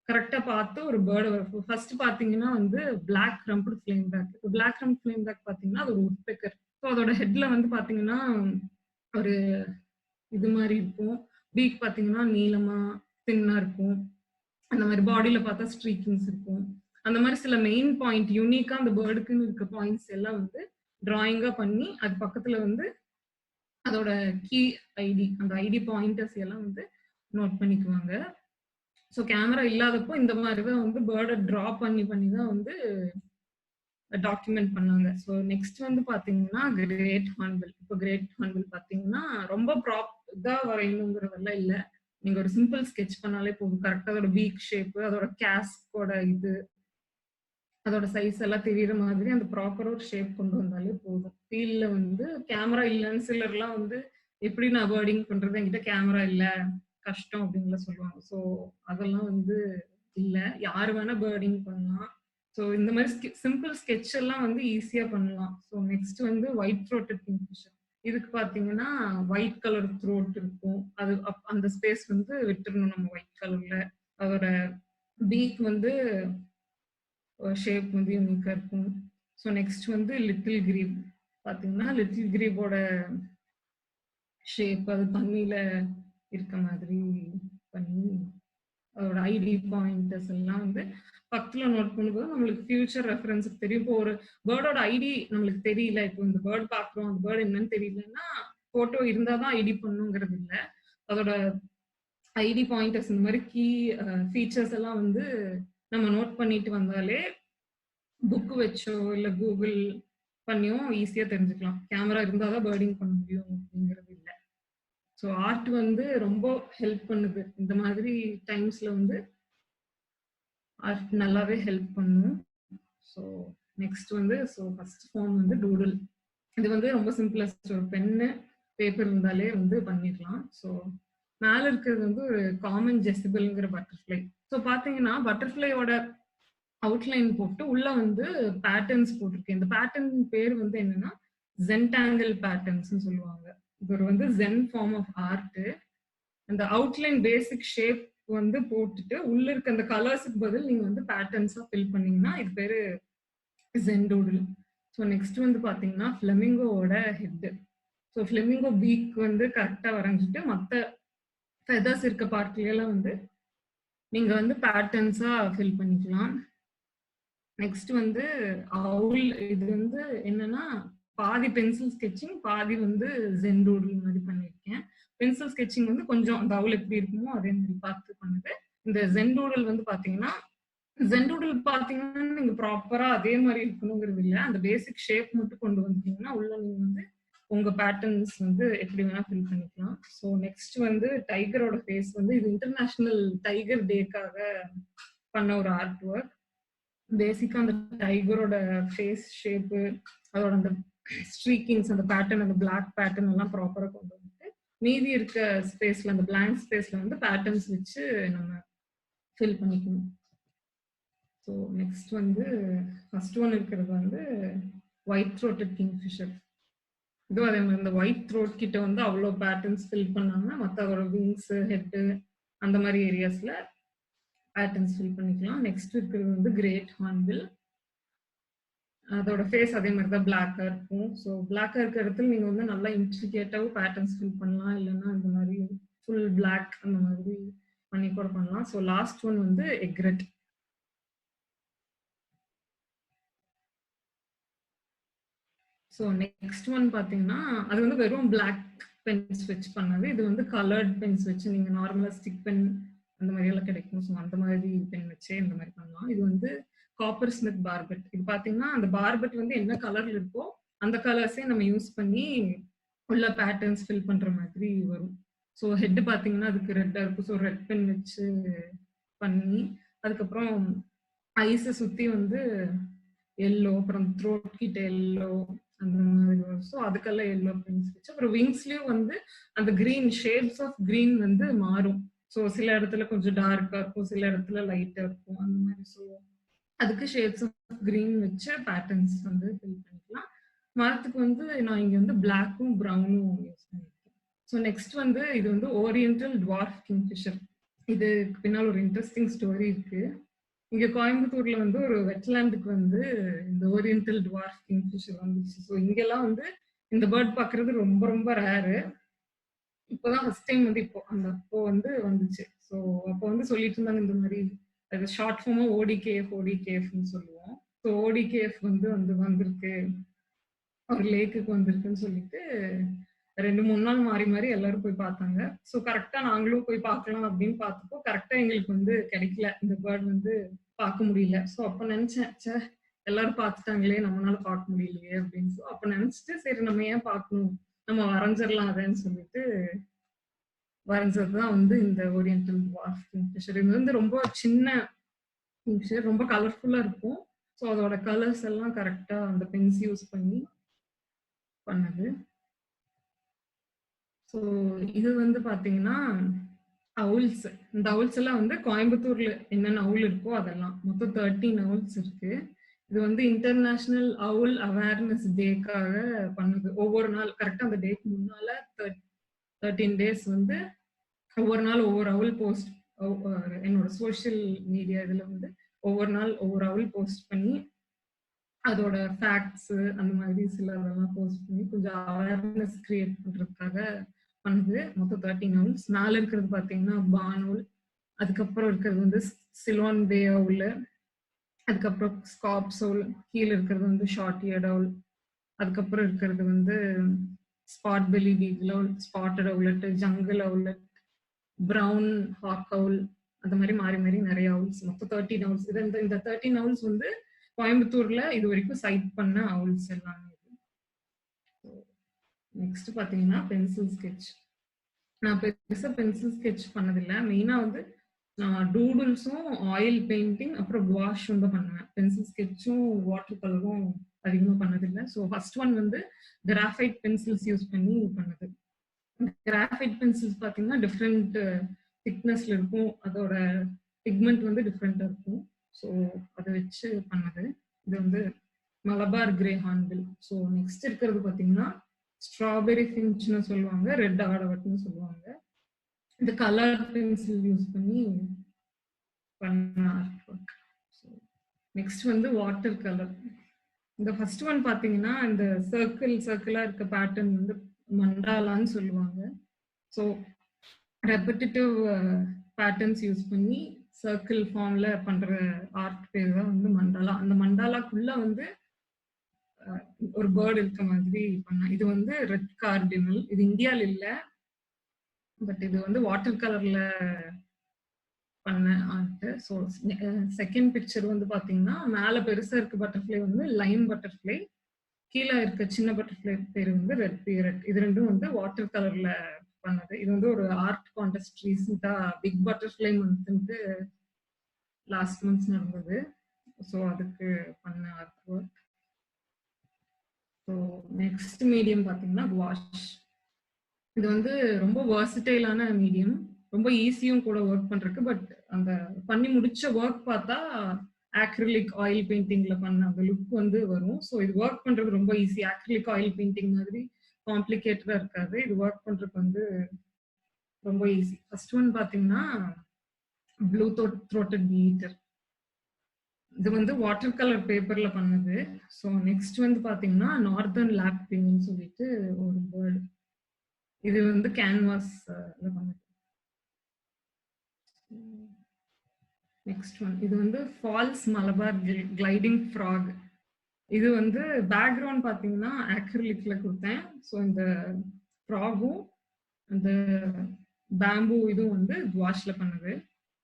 கரெக்டா பார்த்து ஒரு பேர்டு வரும். ஃபர்ஸ்ட் பாத்தீங்கன்னா வந்து பிளாக் ரம்ப்டு ஃப்ளேம் பேக். இப்போ பிளாக் ரம்ப்டு ஃப்ளேம் பேக் பாத்தீங்கன்னா அது ஒரு உட்பெக்கர். ஸோ அதோட ஹெட்ல வந்து பாத்தீங்கன்னா ஒரு இது மாதிரி இருக்கும். பீக் பாத்தீங்கன்னா நீளமா தின்னா இருக்கும். அந்த மாதிரி பாடியில பார்த்தா ஸ்ட்ரீக்கிங்ஸ் இருக்கும். அந்த மாதிரி சில மெயின் பாயிண்ட் யூனிக்கா அந்த பேர்டுக்குன்னு இருக்க பாயிண்ட்ஸ் எல்லாம் வந்து டிராயிங்கா பண்ணி அது பக்கத்துல வந்து அதோட கீ ஐடி, அந்த ஐடி பாயிண்டர்ஸ் எல்லாம் வந்து நோட் பண்ணிக்குவாங்க. ஸோ கேமரா இல்லாதப்போ இந்த மாதிரி தான் வந்து பேர்டை ட்ரா பண்ணி பண்ணி தான் வந்து டாக்குமெண்ட் பண்ணாங்க. ஸோ நெக்ஸ்ட் வந்து பாத்தீங்கன்னா கிரேட் ஹார்ன்பில். இப்போ கிரேட் ஹார்ன்பில் பாத்தீங்கன்னா ரொம்ப இதா வரையணுங்கிறதெல்லாம் இல்லை. நீங்க ஒரு சிம்பிள் ஸ்கெட்ச் பண்ணாலே போதும். கரெக்டா அதோட பீக் ஷேப், அதோட கேஸ்கோட இது, அதோட சைஸ் எல்லாம் தெரியற மாதிரி அந்த ப்ராப்பரா ஒரு ஷேப் கொண்டு வந்தாலே போதும். ஃபீல்ட்ல வந்து கேமரா இல்லைன்னு சிலர்லாம் வந்து எப்படி நான் பேர்டிங் பண்றது, என்கிட்ட கேமரா இல்ல கஷ்டம் அப்படின்னு சொல்லுவாங்க. ஸோ அதெல்லாம் வந்து இல்ல, யாரு வேணா பேர்டிங் பண்ணலாம். ஸோ இந்த மாதிரி சிம்பிள் ஸ்கெட்ச் எல்லாம் வந்து ஈஸியா பண்ணலாம். ஸோ நெக்ஸ்ட் வந்து ஒயிட் த்ரோட்டட் கிங்ஃபிஷர். இதுக்கு பாத்தீங்கன்னா ஒயிட் கலர் த்ரோட் இருக்கும். அது அந்த ஸ்பேஸ் வந்து விட்டுறணும் நம்ம ஒயிட் கலர்ல. அதோட பீக் வந்து ஷேப் வந்து யூனிக்கா இருக்கும். ஸோ நெக்ஸ்ட் வந்து லிட்டில் கிரீப். பாத்தீங்கன்னா லிட்டில் கிரீப்போட ஷேப் அது தண்ணியில இருக்க மாதிரி பண்ணி அதோட ஐடி பாயிண்டர்ஸ் எல்லாம் வந்து பக்கத்துல நோட் பண்ணும்போது நம்மளுக்கு ஃபியூச்சர் ரெஃபரன்ஸுக்கு தெரியும். இப்போ ஒரு பேர்டோட ஐடி நம்மளுக்கு தெரியல, இப்போ இந்த பேர்ட் பாக்குறோம், அந்த பேர்டு என்னன்னு தெரியலன்னா போட்டோ இருந்தாதான் ஐடி பண்ணுங்கிறது இல்லை. அதோட ஐடி பாயிண்டர்ஸ் இந்த மாதிரி கீ ஃபீச்சர்ஸ் எல்லாம் வந்து நம்ம நோட் பண்ணிட்டு வந்தாலே புக் வச்சோ இல்லை கூகுள் பண்ணியோ ஈஸியாக தெரிஞ்சுக்கலாம். கேமரா இருந்தால் தான் பேர்டிங் பண்ண முடியும் அப்படிங்கிறது இல்லை. ஸோ ஆர்ட் வந்து ரொம்ப ஹெல்ப் பண்ணுது. இந்த மாதிரி டைம்ஸ்ல வந்து ஆர்ட் நல்லாவே ஹெல்ப் பண்ணும். ஸோ நெக்ஸ்ட் வந்து ஃபர்ஸ்ட் ஃபார்ம் வந்து டூடில். இது வந்து ரொம்ப சிம்பிளஸ்ட், ஒரு பென்னு பேப்பர் இருந்தாலே வந்து பண்ணிடலாம். ஸோ மேல இருக்கிறது வந்து ஒரு காமன் ஜெசிபிள்ங்கிற பட்டர்ஃப்ளை. ஸோ பாத்தீங்கன்னா பட்டர்ஃப்ளையோட அவுட்லைன் போட்டு உள்ள வந்து பேட்டர்ன்ஸ் போட்டிருக்கேன். இந்த பேட்டர்ன் பேர் வந்து என்னன்னா ஜென்டாங்கிள் பேட்டர்ன்ஸ் சொல்லுவாங்க. இது ஒரு வந்து ஜென் ஃபார்ம் ஆஃப் ஆர்ட். அந்த அவுட்லைன் பேசிக் ஷேப் வந்து போட்டுட்டு உள்ள இருக்க அந்த கலர்ஸுக்கு பதில் நீங்க வந்து பேட்டர்ன்ஸா ஃபில் பண்ணீங்கன்னா இது பேரு ஜென் டூடில். ஸோ நெக்ஸ்ட் வந்து பாத்தீங்கன்னா ஃபிளமிங்கோட ஹெட். ஸோ ஃபிளமிங்கோ பீக் வந்து கரெக்டா வரைஞ்சிட்டு மற்ற ஃபெதர்ஸ் இருக்க பார்ட்லாம் வந்து நீங்க வந்து பேட்டர்ன்ஸா ஃபில் பண்ணிக்கலாம். நெக்ஸ்ட் வந்து அவுல். இது வந்து என்னன்னா பாதி பென்சில் ஸ்கெட்சிங், பாதி வந்து ஜென் டூடில் மாதிரி பண்ணியிருக்கேன். பென்சில் ஸ்கெட்சிங் வந்து கொஞ்சம் அந்த அவுல் எப்படி இருக்குமோ அதே மாதிரி பார்த்து பண்ணுது. இந்த ஜென் டூடில் வந்து பாத்தீங்கன்னா ஜென் டூடில் பாத்தீங்கன்னா நீங்க ப்ராப்பரா அதே மாதிரி இருக்கணுங்கிறது இல்லை. அந்த பேசிக் ஷேப் மட்டும் கொண்டு வந்துட்டீங்கன்னா உள்ள நீங்க வந்து உங்க பேட்டர்ன்ஸ் வந்து எப்படி வேணா ஃபில் பண்ணிக்கலாம். ஸோ நெக்ஸ்ட் வந்து டைகரோட ஃபேஸ் வந்து இது இன்டர்நேஷனல் டைகர் டேக்காக பண்ண ஒரு ஆர்ட் ஒர்க். பேசிக்கா அந்த டைகரோட ஃபேஸ் ஷேப்பு, அதோட அந்த ஸ்ட்ரீக்கிங்ஸ், அந்த பேட்டர்ன், அந்த பிளாக் பேட்டர்ன் எல்லாம் ப்ராப்பரா கொண்டு வந்துட்டு மீதி இருக்க ஸ்பேஸ்ல, அந்த பிளாங்க் ஸ்பேஸ்ல வந்து பேட்டர்ன்ஸ் வச்சு நம்ம ஃபில் பண்ணிக்கணும். ஸோ நெக்ஸ்ட் வந்து ஃபர்ஸ்ட் ஒன் இருக்கிறது வந்து ஒயிட் த்ரோட்டட் கிங்ஃபிஷர். இதுவும் அதே மாதிரி இந்த ஒயிட் த்ரோட் கிட்ட வந்து அவ்வளோ பேட்டர்ன்ஸ் ஃபில் பண்ணாங்கன்னா மற்ற அதோட விங்ஸ், ஹெட்டு அந்த மாதிரி ஏரியாஸ்ல பேட்டர்ன்ஸ் ஃபில் பண்ணிக்கலாம். நெக்ஸ்ட் இருக்கிறது வந்து கிரேட் ஹார்ன்பில். அதோட ஃபேஸ் அதே மாதிரி தான் பிளாக்கா இருக்கும். ஸோ பிளாக்கா இருக்கிற இடத்துல நீங்க வந்து நல்லா இன்ட்ரிகேட்டாவும் பேட்டர்ன்ஸ் ஃபில் பண்ணலாம், இல்லைன்னா இந்த மாதிரி ஃபுல் பிளாக் அந்த மாதிரி பண்ணி கூட பண்ணலாம். ஸோ லாஸ்ட் ஒன் வந்து எக்ரெட். ஸோ நெக்ஸ்ட் ஒன் பார்த்தீங்கன்னா அது வந்து வெறும் பிளாக் பென்ஸ் வச்சு பண்ணது. இது வந்து கலர்ட் பென்ஸ் வச்சு நீங்க நார்மலா ஸ்டிக் பென் அந்த மாதிரி எல்லாம் கிடைக்கும். ஸோ அந்த மாதிரி பென் வச்சே இந்த மாதிரி பண்ணலாம். இது வந்து காப்பர் ஸ்மித் பார்பெட். இது பார்த்தீங்கன்னா அந்த பார்பெட் வந்து என்ன கலர்ல இருக்கோ அந்த கலர்ஸே நம்ம யூஸ் பண்ணி உள்ள பேட்டர்ன்ஸ் ஃபில் பண்ற மாதிரி வரும். ஸோ ஹெட் பார்த்தீங்கன்னா அதுக்கு ரெட்டா இருக்கும். ஸோ ரெட் பென் வச்சு பண்ணி அதுக்கப்புறம் ஐஸை சுற்றி வந்து எல்லோ, அப்புறம் த்ரோட் கிட்ட எல்லோ அந்த மாதிரி வரும். ஸோ அதுக்கெல்லாம் எல்லோ பென்ஸ் வச்சு அப்புறம் விங்ஸ்லயும் வந்து அந்த கிரீன் ஷேட்ஸ் ஆஃப் கிரீன் வந்து மாறும். ஸோ சில இடத்துல கொஞ்சம் டார்க்கா இருக்கும், சில இடத்துல லைட்டா இருக்கும் அந்த மாதிரி. ஸோ அதுக்கு ஷேட்ஸ் ஆஃப் கிரீன் வச்சு பேட்டர்ன்ஸ் வந்து ஃபில் பண்ணிக்கலாம். மரத்துக்கு வந்து நான் இங்க வந்து பிளாக்கும் ப்ரௌனும் யூஸ் பண்ணிருக்கேன். ஸோ நெக்ஸ்ட் வந்து இது வந்து ஓரியன்டல் டுவார்ஃப் கிங்ஃபிஷர். இதுக்கு பின்னால் ஒரு இன்ட்ரெஸ்டிங் ஸ்டோரி இருக்கு. இங்க கோயம்புத்தூர்ல வந்து ஒரு வெட்லாண்டுக்கு வந்து இந்த ஓரியன்டல் டுவார்ஃப் கிங்ஃபிஷர் வந்துச்சு. ஸோ இங்கெல்லாம் வந்து இந்த பேர்ட் பாக்குறது ரொம்ப ரொம்ப ரேரு. இப்போதான் ஃபர்ஸ்ட் டைம் வந்து அப்போ வந்து வந்துச்சு. ஸோ அப்போ வந்து சொல்லிட்டு இருந்தாங்க இந்த மாதிரி அது ஷார்ட் ஃபார்மா ஓடிகேஎஃப்னு சொல்லுவோம். ஸோ ஓடிகேஎஃப் வந்து வந்திருக்கு, ஒரு லேக்குக்கு வந்திருக்குன்னு சொல்லிட்டு 2-3 நாள் மாறி மாறி எல்லாரும் போய் பார்த்தாங்க. ஸோ கரெக்டா நாங்களும் போய் பார்க்கலாம் அப்படின்னு பார்த்தப்போ கரெக்டா எங்களுக்கு வந்து கிடைக்கல, இந்த பேர்ட் வந்து பார்க்க முடியல. ஸோ அப்ப நினைச்சேன், சே எல்லாரும் பார்த்துட்டாங்களே நம்மளால பார்க்க முடியலையே அப்படின்னு. ஸோ அப்ப நினைச்சிட்டு சரி நம்ம ஏன் பார்க்கணும், நம்ம வரைஞ்சிடலாம் அதேன்னு சொல்லிட்டு வரைஞ்சதுதான் வந்து இந்த ஓரியன்டல் டுவார்ஃப் கிங்ஃபிஷர். இது வந்து ரொம்ப சின்ன கிங்ஃபிஷர், ரொம்ப கலர்ஃபுல்லா இருக்கும். ஸோ அதோட கலர்ஸ் எல்லாம் கரெக்டா அந்த பென்ஸ் யூஸ் பண்ணி பண்ணது. ஸோ இது வந்து பாத்தீங்கன்னா அவுல்ஸ். இந்த அவுல்ஸ் எல்லாம் வந்து கோயம்புத்தூர்ல என்னென்ன அவுல் இருக்கோ அதெல்லாம் மொத்தம் 13 அவுல்ஸ் இருக்கு. இது வந்து இன்டர்நேஷனல் அவுல் அவேர்னஸ் டேக்காக பண்ணுது. ஒவ்வொரு நாள் கரெக்டா அந்த டேக்கு முன்னால 13 டேஸ் வந்து ஒவ்வொரு நாள் ஒவ்வொரு அவுல் போஸ்ட், என்னோட சோஷியல் மீடியா இதுல வந்து ஒவ்வொரு நாள் ஒவ்வொரு அவுல் போஸ்ட் பண்ணி அதோட ஃபேக்ட்ஸ் அந்த மாதிரி சில அதெல்லாம் போஸ்ட் பண்ணி கொஞ்சம் அவேர்னஸ் கிரியேட் பண்றதுக்காக பண்ணுது. மொத்தம் 13 அவுல்ஸ். மேல இருக்கிறது பாத்தீங்கன்னா பானூல், அதுக்கப்புறம் இருக்கிறது வந்து சிலோன் பே அவுல், அதுக்கப்புறம் ஸ்காப் சோல், கீழே இருக்கிறது வந்து ஷார்ட் இயர்ட் அவுல், அதுக்கப்புறம் இருக்கிறது வந்து ஸ்பாட் பெல்லி பீகிள் அவுல், ஸ்பாட்டட் அவுலட், ஜங்கிள் அவுலட், ப்ரௌன் ஹாக் அவுல், அந்த மாதிரி மாறி மாறி நிறைய அவுல்ஸ், மொத்தம் 13 அவுல்ஸ். இது இந்த 13 அவுல்ஸ் வந்து கோயம்புத்தூர்ல இது வரைக்கும் சைட் பண்ண அவுல்ஸ் எல்லாமே. நெக்ஸ்ட் பாத்தீங்கன்னா பென்சில் ஸ்கெட்ச். நான் பெருசா பென்சில் ஸ்கெட்ச் பண்ணதில்லை. மெயினா வந்து நான் டூடுல்ஸும் ஆயில் பெயிண்டிங் அப்புறம் வாஷ் வந்து பண்ணுவேன். பென்சில் ஸ்கெட்சும் வாட்டர் கலரும் அதிகமாக பண்ணதில்லை. ஸோ ஃபர்ஸ்ட் ஒன் வந்து கிராஃபைட் பென்சில்ஸ் யூஸ் பண்ணி பண்ணது. கிராஃபைட் பென்சில்ஸ் பார்த்தீங்கன்னா டிஃப்ரெண்ட் திக்னஸ்ல இருக்கும், அதோட பிக்மெண்ட் வந்து டிஃப்ரெண்டா இருக்கும். ஸோ அதை வச்சு பண்ணது. இது வந்து Malabar grey hornbill. So next இருக்கிறது பார்த்தீங்கன்னா ஸ்ட்ராபெரி ஃபின்ச்னு சொல்லுவாங்க, ரெட் ஆடவட்னு சொல்லுவாங்க. இந்த கலர் பென்சில் யூஸ் பண்ணி பண்ண ஆர்ட் ஒர்க். ஸோ நெக்ஸ்ட் வந்து வாட்டர் கலர். இந்த ஃபர்ஸ்ட் ஒன் பார்த்தீங்கன்னா இந்த சர்க்கிளா இருக்க பேட்டர்ன் வந்து மண்டாலான்னு சொல்லுவாங்க. ஸோ ரெப்படிட்டிவ் பேட்டர்ன்ஸ் யூஸ் பண்ணி சர்க்கிள் ஃபார்ம்ல பண்ற ஆர்ட் பேர் தான் வந்து மண்டாலா. அந்த மண்டாலாக்குள்ள வந்து ஒரு பேர்டு இருக்க மாதிரி பண்ண. இது வந்து ரெட் கார்டினல். இது இந்தியால இல்ல, பட் இது வந்து வாட்டர் கலர்ல பண்ண ஆர்ட். ஸோ செகண்ட் பிக்சர் வந்து பாத்தீங்கன்னா மேல பெருசா இருக்க பட்டர்ஃப்ளை வந்து லைன் பட்டர்ஃப்ளை, கீழே இருக்க சின்ன பட்டர்ஃப்ளை பேர் வந்து ரெட் பியரட். இது ரெண்டும் வந்து வாட்டர் கலர்ல பண்ணது. இது வந்து ஒரு ஆர்ட் கான்டெஸ்ட் ரீசெண்டா big butterfly month last month நடந்தது. ஸோ அதுக்கு பண்ண art work. So next medium பார்த்தீங்கன்னா வாஷ். இது வந்து ரொம்ப வர்சடைலான மீடியம், ரொம்ப ஈஸியும் கூட ஒர்க் பண்றதுக்கு. பட் அந்த பண்ணி முடிச்ச ஒர்க் பார்த்தா ஆக்ரிலிக் ஆயில் பெயிண்டிங்ல பண்ண அந்த லுக் வந்து வரும். ஸோ இது ஒர்க் பண்றது ரொம்ப ஈஸி. ஆக்ரிலிக் ஆயில் பெயிண்டிங் மாதிரி காம்ப்ளிகேட்டடா இருக்காது. இது ஒர்க் பண்றதுக்கு வந்து ரொம்ப ஈஸி. ஃபர்ஸ்ட் ஒன் பார்த்தீங்கன்னா ப்ளூ த்ரோட்டட் பீட்டர். இது வந்து வாட்டர் கலர் பேப்பர்ல பண்ணது. ஸோ நெக்ஸ்ட் வந்து பாத்தீங்கன்னா நார்தர்ன் லாப்பிங்னு சொல்லிட்டு ஒரு பேர்டு. இது வந்து கேன்வாஸ் பண்ணது. நெக்ஸ்ட் ஒன் இது வந்து ஃபால்ஸ் மலபார் கிளைடிங் ஃப்ராக். இது வந்து பேக்ரவுண்ட் பாத்தீங்கன்னா ஆக்ரிலிக்ல கொடுத்தேன். ஸோ இந்த ஃப்ராகும் அந்த பேம்பு இதுவும் வந்து வாஷ்ல பண்ணது.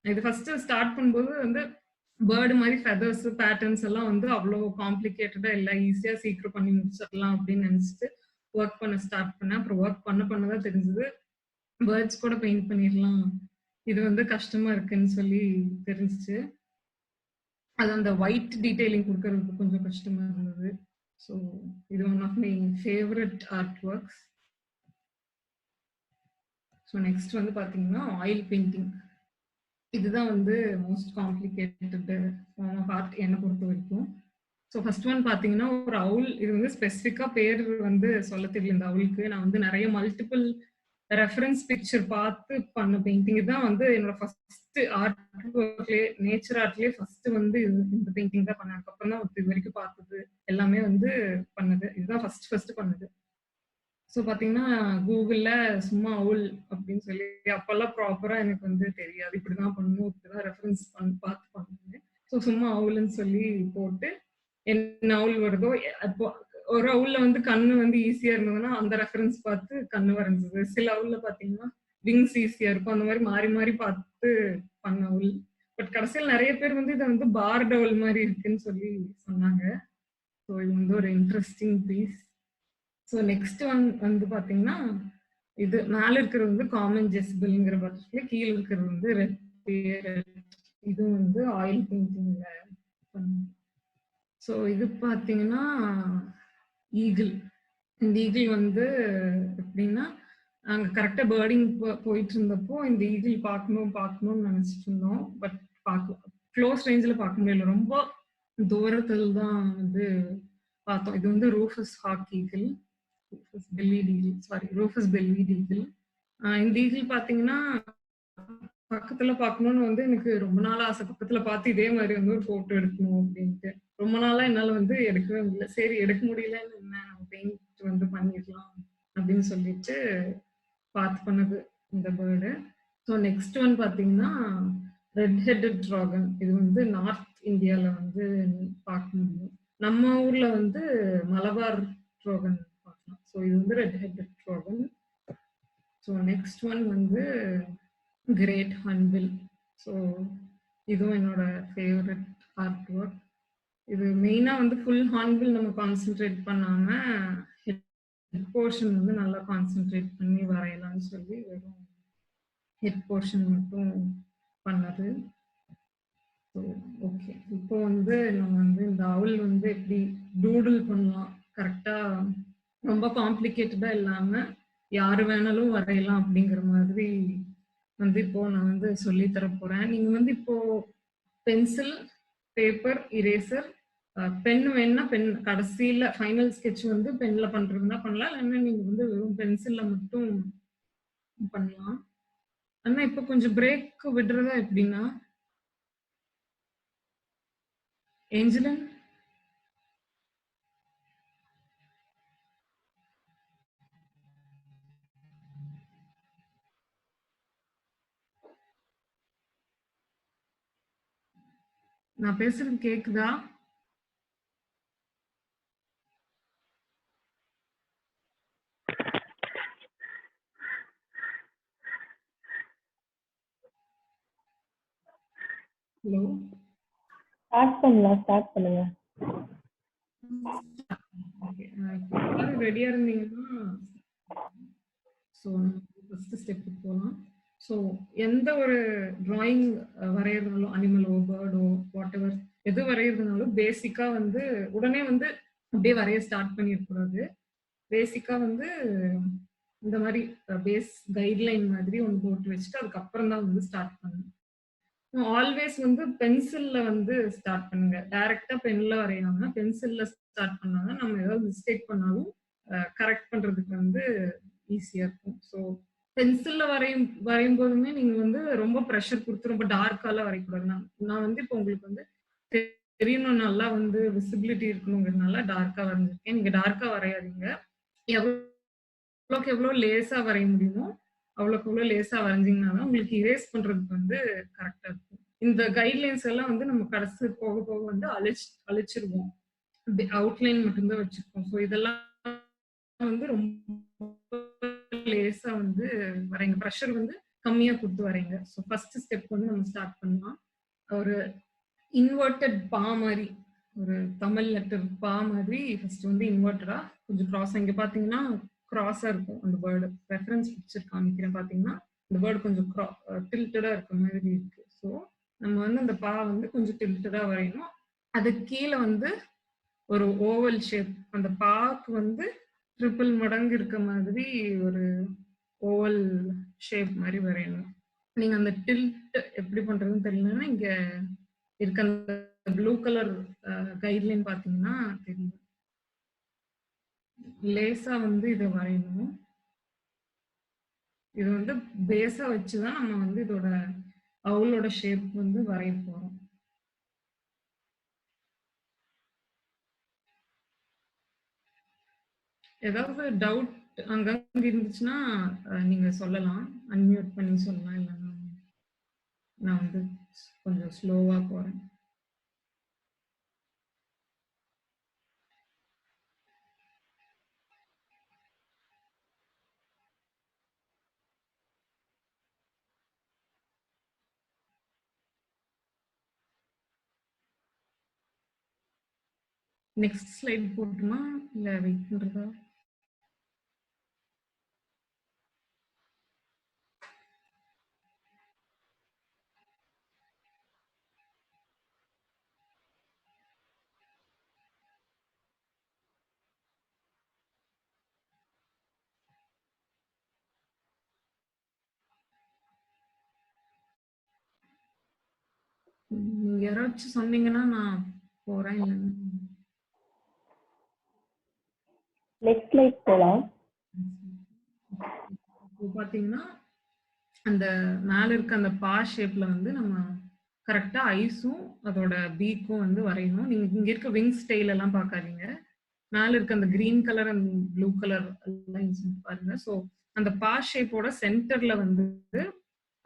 இது ஃபர்ஸ்ட் ஸ்டார்ட் பண்ணும்போது வந்து பேர்டு மாதிரி ஃபெதர்ஸ் பேட்டர்ன்ஸ் எல்லாம் வந்து அவ்வளோ காம்ப்ளிகேட்டடா இல்லை, ஈஸியா சீக்கிரம் பண்ணி முடிச்சிடலாம் அப்படின்னு நினைச்சிட்டு ஒர்க் பண்ண ஸ்டார்ட் பண்ணேன். அப்புறம் ஒர்க் பண்ணதான் தெரிஞ்சது பேர்ட்ஸ் கூட பெயிண்ட் பண்ணிடலாம், இது வந்து கஷ்டமா இருக்குன்னு சொல்லி தெரிஞ்சிச்சு. அது அந்த ஒயிட் டீடைலிங் கொடுக்கறதுக்கு கொஞ்சம் கஷ்டமா இருந்தது. ஸோ இது one of my favourite art works. So next வந்து பாத்தீங்கன்னா ஆயில் பெயிண்டிங். இதுதான் வந்து most complicated form of art என்னை பொறுத்த வரைக்கும். ஸோ ஃபர்ஸ்ட் ஒன் பார்த்தீங்கன்னா ஒரு அவுல். இது வந்து ஸ்பெசிஃபிக்காக பேர் வந்து சொல்ல தெரியல இந்த அவுலுக்கு. நான் வந்து நிறைய மல்டிபிள் ரெஃபரன்ஸ் பிக்சர் பார்த்து பண்ண பெயிண்டிங். இதுதான் வந்து என்னோட ஃபர்ஸ்ட் ஆர்ட் ஒர்க்லேயே, நேச்சர் ஆர்ட்லேயே ஃபர்ஸ்ட் வந்து இந்த பெயிண்டிங் தான் பண்ணேன். அதுக்கப்புறம் தான் இது வரைக்கும் பார்த்தது எல்லாமே வந்து பண்ணது. இதுதான் ஃபர்ஸ்ட் பண்ணது. ஸோ பார்த்தீங்கன்னா கூகுளில் சும்மா அவுல் அப்படின்னு சொல்லி, அப்போல்லாம் ப்ராப்பராக எனக்கு வந்து தெரியாது இப்படிதான் பண்ணணும், இப்படிதான் ரெஃபரன்ஸ் பார்த்து பண்ணுவேன். ஸோ சும்மா அவுல்னு சொல்லி போட்டு என்ன அவுல் வருதோ, அப்போ ஒரு அவுல்ல வந்து கண்ணு வந்து ஈஸியா இருந்ததுன்னா அந்த ரெஃபரன்ஸ் பார்த்து கண்ணு வரைஞ்சது. சில அவுல்ல பார்த்தீங்கன்னா விங்ஸ் ஈஸியா இருக்கும். அந்த மாதிரி மாறி மாறி பார்த்து பண்ண அவுல். பட் கடைசியில் நிறைய பேர் வந்து இதை வந்து பார்ட் அவுல் மாதிரி இருக்குன்னு சொல்லி சொன்னாங்க. ஸோ இது வந்து ஒரு interesting piece. So next one வந்து பாத்தீங்கன்னா இது மேல இருக்கிறது வந்து காமன் ஜெஸ்பிள்ங்கிற பட்சத்துல, கீழே இருக்கிறது வந்து ரெட் பியரட். இது வந்து ஆயில் பெயிண்டிங்ல பண்ணும். ஸோ இது பாத்தீங்கன்னா ஈகிள். இந்த ஈகிள் வந்து எப்படின்னா நாங்க கரெக்டா பேர்டிங் போயிட்டு இருந்தப்போ இந்த ஈகிள் பார்க்கணும்னு நினைச்சிட்டு இருந்தோம். பட் க்ளோஸ் ரேஞ்சில் பார்க்க முடியல, ரொம்ப தூரத்தில் தான் வந்து பார்த்தோம். இது வந்து rufous hawk eagle, rufous belly eagle. இந்த ஈகிள் பாத்தீங்கன்னா பக்கத்துல பார்க்கணும்னு வந்து எனக்கு ரொம்ப நாள் ஆசை. பக்கத்துல பார்த்து இதே மாதிரி வந்து ஒரு போட்டோ எடுக்கணும் அப்படின்ட்டு ரொம்ப நாளா என்னால வந்து எடுக்கவே முடியல. சரி எடுக்க முடியலன்னு என்ன, நம்ம பெயிண்ட் வந்து பண்ணிடலாம் அப்படின்னு சொல்லிட்டு பார்த்து பண்ணது இந்த பேர்டு. ஸோ நெக்ஸ்ட் ஒன் பாத்தீங்கன்னா ரெட் ஹெட்டட் டிராகன். இது வந்து நார்த் இந்தியால வந்து பார்க்க முடியும். நம்ம ஊர்ல வந்து மலபார் ட்ரோகன் பார்க்கலாம். ஸோ இது வந்து red headed Drogon. So next one வந்து கிரேட் ஹார்ன்பில். ஸோ இதுவும் என்னோட ஃபேவரட் ஆர்ட் ஒர்க். இது மெயினா வந்து ஃபுல் ஹார்ன்பில் நம்ம கான்சென்ட்ரேட் பண்ணாம ஹெட் போர்ஷன் வந்து நல்லா கான்சென்ட்ரேட் பண்ணி வரையலாம்னு சொல்லி வெறும் ஹெட் போர்ஷன் மட்டும் பண்ணது. ஸோ ஓகே, இப்போ வந்து நம்ம வந்து இந்த அவுல் வந்து எப்படி டூடில் பண்ணலாம் கரெக்டா, ரொம்ப காம்ப்ளிகேட்டடா இல்லாம யாரு வேணாலும் வரையலாம் அப்படிங்கிற மாதிரி வந்து இப்போ நான் வந்து சொல்லி தர போறேன். நீங்க வந்து இப்போ பென்சில், பேப்பர், இரேசர், பென் வேணும்னா பென், கடைசியில ஃபைனல் ஸ்கெட்ச் வந்து பென்ல பண்றதுன்னா பண்ணலாம், இல்லைன்னா நீங்க வந்து வெறும் பென்சில்ல மட்டும் பண்ணலாம். ஆனா இப்போ கொஞ்சம் பிரேக் விடுறதா எப்படின்னா, ஏஞ்சலன் நான் பேசுறது கேக்குதா? ஹலோ, ஸ்டார்ட் பண்ணுங்க. ஓகே, எல்லாரும் ரெடியா இருந்தீங்கன்னா ஸோ ஃபர்ஸ்ட் ஸ்டெப்புக்கு போகலாம். ஸோ எந்த ஒரு டிராயிங் வரைகிறதுனாலும், அனிமலோ பேர்டோ வாட் எவர் எது வரைகிறதுனாலும் பேசிக்கா வந்து உடனே வந்து அப்படியே வரைய ஸ்டார்ட் பண்ணிடக்கூடாது. பேசிக்கா வந்து இந்த மாதிரி பேஸ் கைட்லைன் மாதிரி ஒன்று போட்டு வச்சுட்டு அதுக்கப்புறம் தான் வந்து ஸ்டார்ட் பண்ணணும். ஆல்வேஸ் வந்து பென்சில்ல வந்து ஸ்டார்ட் பண்ணுங்க. டைரக்டா பென்ல வரையாம பென்சில்ல ஸ்டார்ட் பண்ணாதான் நம்ம ஏதாவது மிஸ்டேக் பண்ணாலும் கரெக்ட் பண்றதுக்கு வந்து ஈஸியா இருக்கும். ஸோ பென்சில்ல வரையும் போதுமே நீங்க வந்து ரொம்ப ப்ரெஷர் கொடுத்து ரொம்ப டார்க்காலாம் வரையக்கூடாது. நான் வந்து இப்போ உங்களுக்கு வந்து தெரியணும், நல்லா வந்து விசிபிலிட்டி இருக்கணுங்கிறதுனால டார்க்கா வரைஞ்சிருக்கேன். நீங்க டார்க்கா வரையாதீங்க. எவ்வளோக்கு எவ்வளோ லேசா வரைய முடியுமோ அவ்வளோக்கு எவ்வளோ லேசா வரைஞ்சிங்கன்னா தான் உங்களுக்கு இரேஸ் பண்றதுக்கு வந்து கரெக்டா இருக்கும். இந்த கைட்லைன்ஸ் எல்லாம் வந்து நம்ம கடைசி போக போக வந்து அழிச்சிருவோம். அவுட்லைன் மட்டும்தான் வச்சிருக்கோம். ஸோ இதெல்லாம் வந்து ரொம்ப லேசா வந்து வரைங்க, ப்ரெஷர் வந்து கம்மியா கொடுத்து வரைங்க. ஸோ ஃபர்ஸ்ட் ஸ்டெப் வந்து நம்ம ஸ்டார்ட் பண்ணலாம். ஒரு இன்வெர்டட் பா மாதிரி, ஒரு தமிழ் லெட்டர் பா மாதிரி ஃபர்ஸ்ட் வந்து இன்வெர்டடா கொஞ்சம் கிராஸ், இங்க பாத்தீங்கன்னா கிராஸா இருக்கும் அந்த வேர்டு. ரெஃபரன்ஸ் பிக்சர் காமிக்கிறேன் பாத்தீங்கன்னா இந்த வேர்டு கொஞ்சம் டில்டடா இருக்க மாதிரி இருக்கு. ஸோ நம்ம வந்து அந்த பா வந்து கொஞ்சம் டில்டடா வரையணும். அதுக்கு கீழே வந்து ஒரு ஓவல் ஷேப், அந்த பாக்கு வந்து ட்ரிபிள் மடங்கு இருக்க மாதிரி ஒரு ஓவல் ஷேப் மாதிரி வரையணும். நீங்க அந்த டில்ட் எப்படி பண்றதுன்னு தெரியலன்னா இங்க இருக்க அந்த ப்ளூ கலர் கைட்லைன் பாத்தீங்கன்னா தெரியும். லேசா வந்து இதை வரையணும். இது வந்து பேஸா வச்சுதான் நம்ம வந்து இதோட அவுலோட ஷேப் வந்து வரைய போறோம். ஏதாவது டவுட் அங்கங்க இருந்துச்சுன்னா நீங்க சொல்லலாம், அன்மியூட் பண்ணி சொல்லலாம், இல்லைன்னா நான் வந்து கொஞ்சம் ஸ்லோவா போறேன். நெக்ஸ்ட் ஸ்லைட் போட்டுமா இல்ல வெயிட் பண்றதா? யாராச்சும் சொன்னீங்கன்னா நான் போறேன், இல்லைன்னா நெக்ஸ்ட் ஸ்லைட் போலாம். பாத்தீங்கன்னா அந்த மேல இருக்க அந்த பா ஷேப்ல வந்து நம்ம கரெக்டா ஐஸும் அதோட பீக்கும் வந்து வரையணும். நீங்க இங்க இருக்க விங் ஸ்டைல் எல்லாம் பார்க்காதீங்க. மேல இருக்க அந்த green colour and blue colour lines பாருங்க. ஸோ அந்த பா ஷேப்போட சென்டர்ல வந்து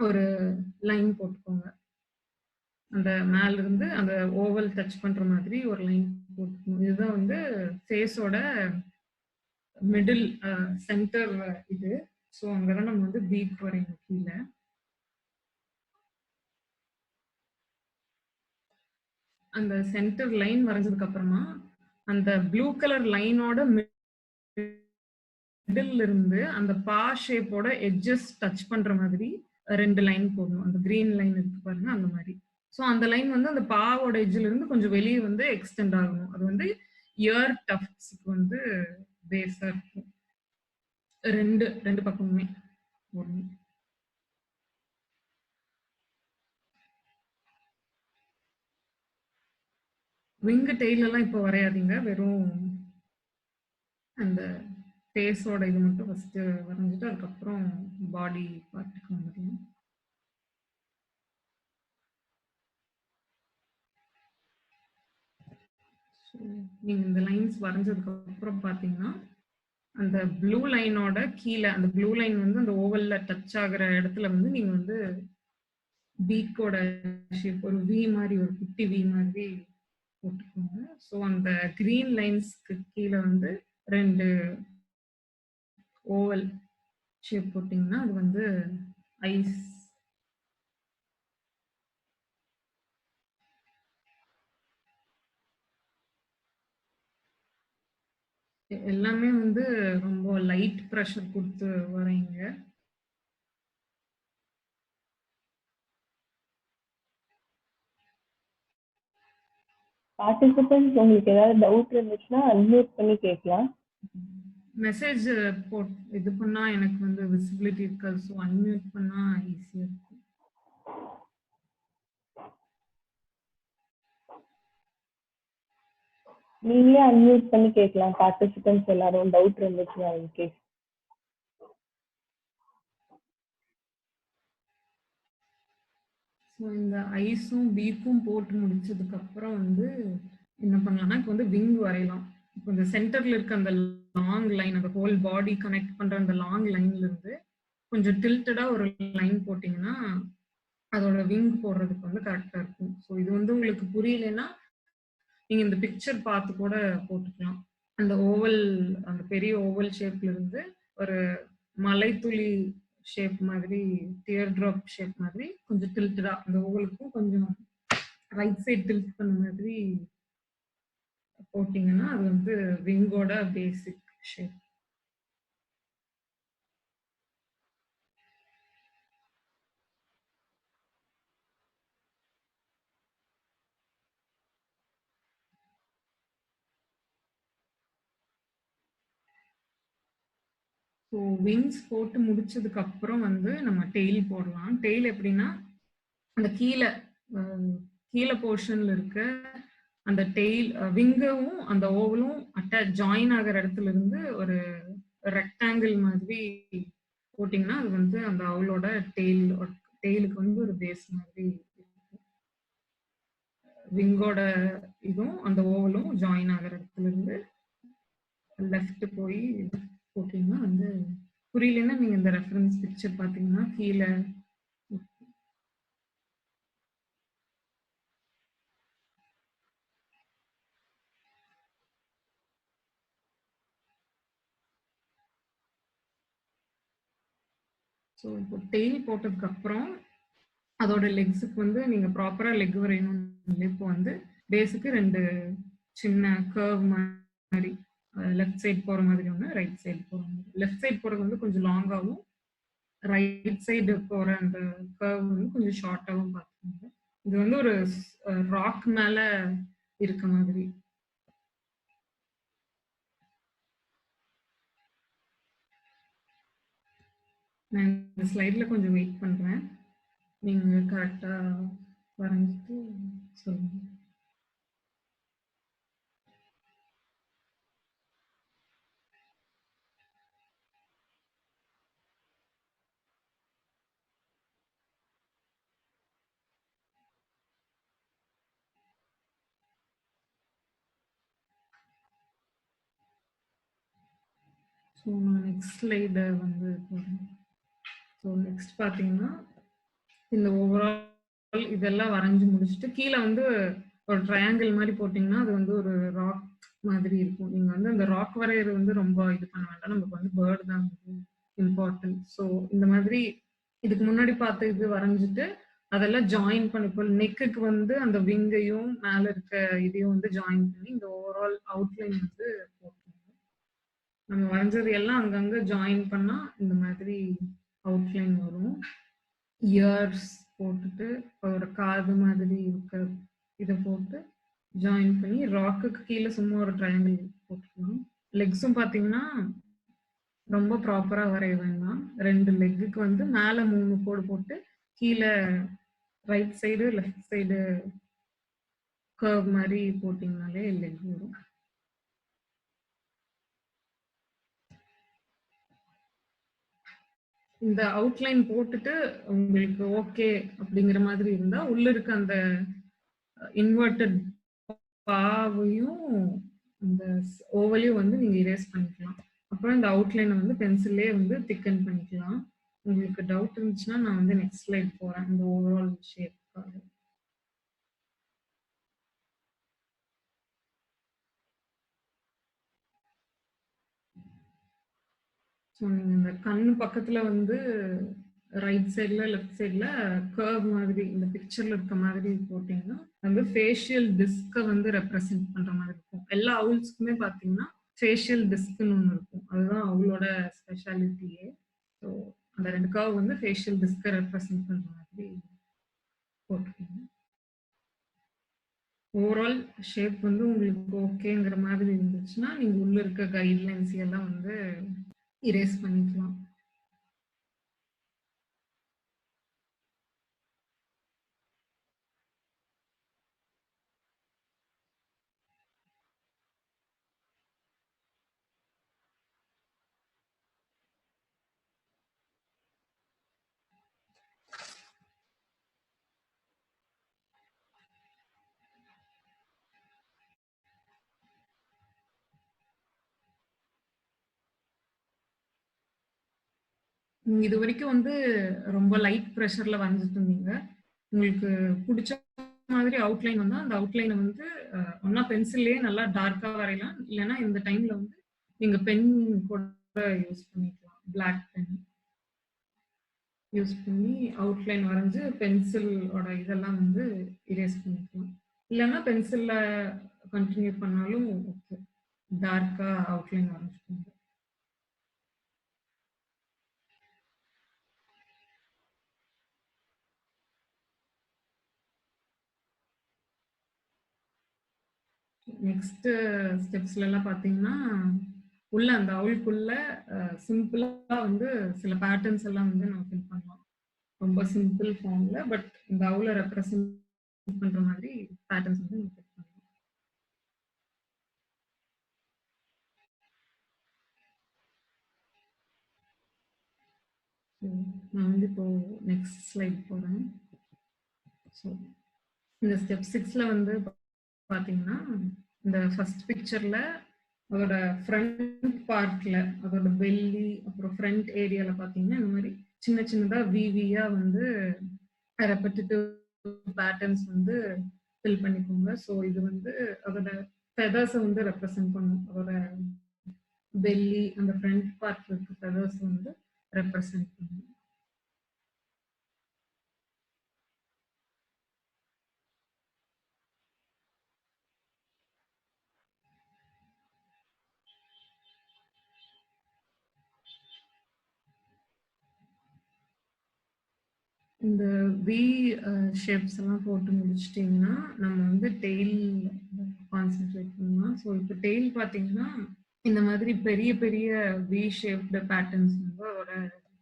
ஒரு லைன் போட்டுக்கோங்க. அந்த மேல இருந்து அந்த ஓவல் டச் பண்ற மாதிரி ஒரு லைன் போட்டுக்கணும். இதுதான் வந்து ஃபேஸோட மிடில் சென்டர் இது. ஸோ அங்கதான் நம்ம வந்து பீக் வரையணும் கீழே. அந்த சென்டர் லைன் வரைஞ்சதுக்கு அப்புறமா அந்த ப்ளூ கலர் லைனோட மிடில் இருந்து அந்த பா ஷேப்போட எட்ஜஸ் டச் பண்ற மாதிரி 2 லைன் போடணும். அந்த கிரீன் லைன் இருக்கு பாருங்க, அந்த மாதிரி. ஸோ அந்த லைன் வந்து அந்த பாவோட எட்ஜ்ல இருந்து கொஞ்சம் வெளியே வந்து எக்ஸ்டெண்ட் ஆகணும். அது வந்து இயர் டஃப்ஸ்க்கு வந்து பேஸா இருக்கும். ரெண்டு பக்கமுமே போடணும். விங்கு டெய்ல் எல்லாம் இப்போ வரையாதீங்க, வெறும் அந்த ஃபேஸோட இது மட்டும் ஃபர்ஸ்ட் வரைஞ்சிட்டு அதுக்கப்புறம் பாடி பார்ட்டுக்கு வந்துடலாம். நீங்க இந்த லைன்ஸ் வரைஞ்சதுக்கு அப்புறம் பாத்தீங்கன்னா அந்த ப்ளூ லைனோட கீழே அந்த ப்ளூ லைன் வந்து அந்த ஓவல்ல டச் ஆகுற இடத்துல வந்து நீங்க வந்து பீக்கோட ஷேப் ஒரு வி மாதிரி, ஒரு குட்டி வி மாதிரி போட்டுக்கோங்க. ஸோ அந்த கிரீன் லைன்ஸ்க்கு கீழே வந்து 2 ஓவல் ஷேப் போட்டிங்கன்னா அது வந்து ஐஸ். எல்லாமே வந்து ரொம்ப லைட் ப்ரெஷர் கொடுத்து வரைங்க. பார்ட்டிசிபென்ட்ஸ் உங்களுக்கு ஏதாவது டவுட் இருந்துச்சுன்னா அன்மியூட் பண்ணி கேட்கலாம். மெசேஜ் இது பண்ணா எனக்கு வந்து விசிபிலிட்டி இருக்காது. ஸோ அன்மியூட் பண்ணா ஈஸியா இருக்கும். நீங்களே அன்மியூட் பண்ணி கேட்கலாம் பார்ட்டிசிபென்ட்ஸ் எல்லாரும் டவுட் இருந்துச்சுன்னா இன்கேஸ். ஸோ இந்த ஐஸும் பீக்கும் போட்டு முடிச்சதுக்கு அப்புறம் வந்து என்ன பண்ணலாம்னா இப்போ வந்து விங் வரையலாம். இப்போ இந்த சென்டர்ல இருக்க அந்த லாங் லைன், அந்த ஹோல் பாடி கனெக்ட் பண்ற அந்த லாங் லைன்ல இருந்து கொஞ்சம் டில்டடா ஒரு லைன் போட்டிங்கன்னா அதோட விங் போடுறதுக்கு வந்து கரெக்டா இருக்கும். ஸோ இது வந்து உங்களுக்கு புரியலைன்னா நீங்க இந்த பிக்சர் பார்த்து கூட போட்டுக்கலாம். அந்த ஓவல், அந்த பெரிய ஓவல் ஷேப்ல இருந்து ஒரு மலைத்துளி ஷேப் மாதிரி, டியர் டிராப் ஷேப் மாதிரி கொஞ்சம் டில்டடா அந்த ஓவலுக்கும் கொஞ்சம் ரைட் சைட் டில்ட் பண்ண மாதிரி போட்டிங்கன்னா அது வந்து விங்கோட பேசிக் ஷேப். ஸோ விங்ஸ் போட்டு முடிச்சதுக்கு அப்புறம் வந்து நம்ம டெய்ல் போடலாம். டெய்ல் எப்படின்னா அந்த கீழே போர்ஷன்ல இருக்க அந்த டெய்ல் விங்கவும் அந்த ஓவலும் ஜாயின் ஆகிற இடத்துல இருந்து ஒரு ரெக்டாங்கிள் மாதிரி போட்டிங்கன்னா அது வந்து அந்த அவளோட டெய்லுக்கு வந்து ஒரு பேஸ் மாதிரி இருக்கும். விங்கோட இதுவும் அந்த ஓவலும் ஜாயின் ஆகிற இடத்துல இருந்து லெஃப்ட் போய் போட்டிங்கன்னா வந்து புரியலன்னா நீங்க இந்த ரெஃபரன்ஸ் பிக்சர் பார்த்தீங்கன்னா கீழே ஸோ இப்போ டெய்ல் போட்டதுக்கு அப்புறம் அதோட லெக்ஸுக்கு வந்து நீங்க ப்ராப்பரா லெக் வரையணும். இப்போ வந்து பேஸுக்கு 2 சின்ன கர்வ் மாதிரி, லெஃப்ட் சைடு போற மாதிரி ஒன்று, ரைட் சைடு போற மாதிரி. லெஃப்ட் சைடு போறது வந்து கொஞ்சம் லாங்காகவும், ரைட் சைடு போற அந்த கர்வ் வந்து கொஞ்சம் ஷார்ட்டாகவும் பார்த்துக்கோங்க. இது வந்து ஒரு ராக் மேல இருக்க மாதிரி. நான் இந்த ஸ்லைட்ல கொஞ்சம் வெயிட் பண்றேன், நீங்க கரெக்டா வரைஞ்சிட்டு சொல்லுங்க. ஸோ நான் நெக்ஸ்ட் ஸ்லைடை வந்து போடுறேன். ஸோ நெக்ஸ்ட் பார்த்தீங்கன்னா இந்த ஓவரால் இதெல்லாம் வரைஞ்சு முடிச்சுட்டு கீழே வந்து ஒரு ட்ரையாங்கிள் மாதிரி போட்டிங்கன்னா அது வந்து ஒரு ராக் மாதிரி இருக்கும். நீங்க வந்து அந்த ராக் வரையறது வந்து ரொம்ப இது பண்ண வேண்டாம். நமக்கு வந்து பேர்டு தான் வந்து இம்பார்ட்டன்ட். ஸோ இந்த மாதிரி இதுக்கு முன்னாடி பார்த்த இது வரைஞ்சிட்டு அதெல்லாம் ஜாயின் பண்ணி இப்போ நெக்குக்கு வந்து அந்த விங்கையும் மேல இருக்க இதையும் வந்து ஜாயின் பண்ணி இந்த ஓவரால் அவுட்லைன் வந்து போட்டுருங்க. நம்ம வரைஞ்சது எல்லாம் அங்கங்க ஜாயின் பண்ணா இந்த மாதிரி அவுட்லைன் வரும். இயர்ஸ் போட்டுட்டு ஒரு காது மாதிரி இருக்க இதை போட்டு ஜாயின் பண்ணி ராக்குக்கு கீழே சும்மா ஒரு ட்ரையாங்கிள் போட்டுக்கலாம். லெக்ஸும் பார்த்தீங்கன்னா ரொம்ப ப்ராப்பரா வரைய வேண்டாம். 2 லெக்குக்கு வந்து மேல 3 கோடு போட்டு கீழே right side left side curve மாதிரி போட்டிங்கனாலே லெக் வரும். இந்த அவுட்லைன் போட்டுட்டு உங்களுக்கு ஓகே அப்படிங்கிற மாதிரி இருந்தா உள்ள இருக்க அந்த இன்வெர்டட் பாவையும் அந்த ஓவலையும் வந்து நீங்க இரேஸ் பண்ணிக்கலாம். அப்புறம் இந்த அவுட்லைனை வந்து பென்சில்லே வந்து திக்கன் பண்ணிக்கலாம். உங்களுக்கு டவுட் இருந்துச்சுன்னா நான் வந்து நெக்ஸ்ட் ஸ்லைட் போறேன் இந்த ஓவரால் ஷேப்புக்காக. ஸோ நீங்க இந்த கண்ணு பக்கத்துல வந்து ரைட் சைட்ல லெஃப்ட் சைட்ல கர்வ் மாதிரி இந்த பிக்சர்ல இருக்க மாதிரி போட்டீங்கன்னா வந்து ஃபேஷியல் டிஸ்கை வந்து ரெப்ரசென்ட் பண்ற மாதிரி இருக்கும். எல்லா அவுல்ஸ்க்குமே பார்த்தீங்கன்னா ஃபேஷியல் டிஸ்க்னு ஒன்று இருக்கும். அதுதான் அவளோட ஸ்பெஷாலிட்டியே. ஸோ அந்த 2 கர்வ் வந்து ஃபேஷியல் டிஸ்கை ரெப்ரசென்ட் பண்ற மாதிரி போட்டுக்கோங்க. ஓவரால் ஷேப் வந்து உங்களுக்கு ஓகேங்கிற மாதிரி இருந்துச்சுன்னா நீங்க உள்ள இருக்க கைட்லைன்ஸ் எல்லாம் வந்து இரேஸ் பண்ணிக்கலாம். நீங்க இது வரைக்கும் வந்து ரொம்ப லைட் ப்ரெஷர்ல வரைஞ்சிட்டு இருந்தீங்க. உங்களுக்கு பிடிச்ச மாதிரி அவுட்லைன் வந்தா அந்த அவுட்லைனை வந்து ஒன்னா பென்சில்லையே நல்லா டார்க்கா வரையலாம். இல்லைன்னா இந்த டைம்ல வந்து நீங்க பென் கூட யூஸ் பண்ணிக்கலாம். பிளாக் பென் யூஸ் பண்ணி அவுட்லைன் வரைஞ்சு பென்சிலோட இதெல்லாம் வந்து இரேஸ் பண்ணிக்கலாம். இல்லைன்னா பென்சில்ல கண்டினியூ பண்ணாலும் ஓகே. டார்க்கா அவுட்லைன் வரைஞ்சுக்கோங்க. நெக்ஸ்ட் ஸ்டெப்ஸ்ல எல்லாம் பாத்தீங்கன்னா உள்ள அந்த அவுலுக்குள்ள சிம்பிளா வந்து சில பேட்டர்ன்ஸ் எல்லாம் வந்து நம்ம ஃபில் பண்ணலாம். ரொம்ப சிம்பிள் ஃபார்ம்ல பட் இந்த அவுல ரெப்ரசென்ட் பண்ற மாதிரி பேட்டர்ன்ஸ் வந்து நம்ம ஃபில் பண்ணலாம். நான் வந்து இப்போ நெக்ஸ்ட் ஸ்லைட் போறேன். ஸோ இந்த ஸ்டெப் 6ல வந்து பாத்தீங்கன்னா இந்த ஃபர்ஸ்ட் பிக்சர்ல அதோட ஃப்ரண்ட் பார்ட்ல அதோட பெல்லி அப்புறம் ஃப்ரண்ட் ஏரியால பாத்தீங்கன்னா இந்த மாதிரி சின்ன சின்னதா விவியா வந்து ரெப்படிட்டிவ் பேட்டர்ன்ஸ் வந்து ஃபில் பண்ணிக்கோங்க. ஸோ இது வந்து அதோட ஃபெதர்ஸை வந்து ரெப்ரசென்ட் பண்ணும். அதோட பெல்லி அந்த ஃப்ரண்ட் பார்ட்ல இருக்க ஃபெதர்ஸ் வந்து ரெப்ரசென்ட் பண்ணும். இந்த வி ஷேப்ஸ் எல்லாம் போட்டு முடிச்சிட்டிங்கன்னா நம்ம வந்து டெய்ல் கான்சென்ட்ரேட் பண்ணலாம். ஸோ இப்போ டெய்ல் பார்த்தீங்கன்னா இந்த மாதிரி பெரிய பெரிய வி ஷேப்டு பேட்டர்ன்ஸ் வந்து அதோட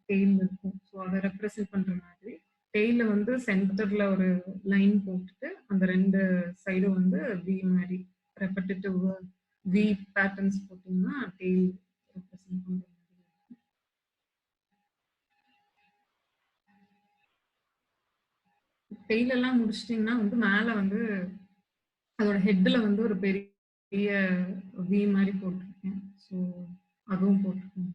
டெய்ல் இருக்கும். ஸோ அதை ரெப்ரசென்ட் பண்ற மாதிரி டெய்ல வந்து சென்டர்ல ஒரு லைன் போட்டுட்டு அந்த 2 சைடும் வந்து வி மாதிரி ரெப்படிட்டிவ் வி பேட்டர்ன்ஸ் போட்டிங்கன்னா டெய்ல் ரெப்ரசென்ட் பண்ற டெய்ல் எல்லாம் முடிச்சிட்டிங்கன்னா வந்து மேலே வந்து அதோட ஹெட்ல வந்து ஒரு பெரிய வி மாதிரி போட்டிருக்கேன். ஸோ அதுவும் போட்டிருக்கேன்.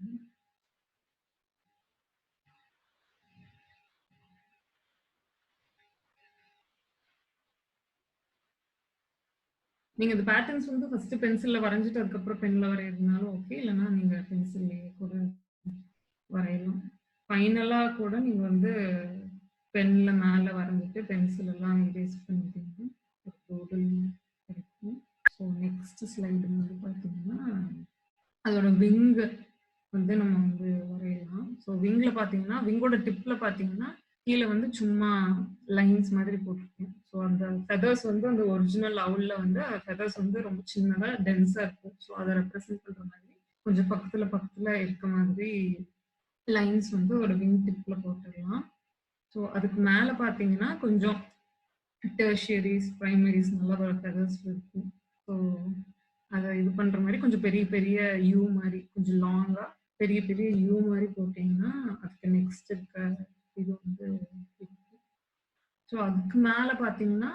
நீங்க இந்த பேட்டர்ன்ஸ் வந்து ஃபர்ஸ்ட் பென்சில்ல வரைஞ்சிட்டு அதுக்கப்புறம் பென்ல வரையறதுனாலும் ஓகே, இல்லைன்னா நீங்க பென்சில்லையே கூட வரையலாம். ஃபைனலா கூட நீங்க வந்து பென்ல மேல வரைஞ்சிட்டு பென்சில் எல்லாம் erase பண்ணிட்டீங்கன்னா டோட்டல் கிடைக்கும். ஸோ நெக்ஸ்ட் ஸ்லைடு வந்து பார்த்தீங்கன்னா அதோட விங் வந்து நம்ம வந்து வரையலாம். ஸோ விங்ல பார்த்தீங்கன்னா விங்கோட டிப்ல பார்த்தீங்கன்னா கீழே வந்து சும்மா லைன்ஸ் மாதிரி போட்டிருக்கேன். ஸோ அந்த ஃபெதர்ஸ் வந்து அந்த ஒரிஜினல் அவுல்ல வந்து ஃபெதர்ஸ் வந்து ரொம்ப சின்னதாக டென்ஸாக இருக்கும். ஸோ அதை ரெப்ரசென்ட் பண்ணுற மாதிரி கொஞ்சம் பக்கத்தில் இருக்க மாதிரி லைன்ஸ் வந்து ஒரு விங் டிப்ல போட்டுடலாம். ஸோ அதுக்கு மேலே பார்த்தீங்கன்னா கொஞ்சம் டெர்ஷியரிஸ் பிரைமரிஸ் நல்லா ஒரு ஃபெதர்ஸ் இருக்கும். ஸோ அதை இது பண்ற மாதிரி கொஞ்சம் பெரிய பெரிய யூ மாதிரி கொஞ்சம் லாங்கா பெரிய பெரிய யூ மாதிரி போட்டீங்கன்னா அதுக்கு நெக்ஸ்ட் இருக்க இது வந்து ஸோ அதுக்கு மேல பாத்தீங்கன்னா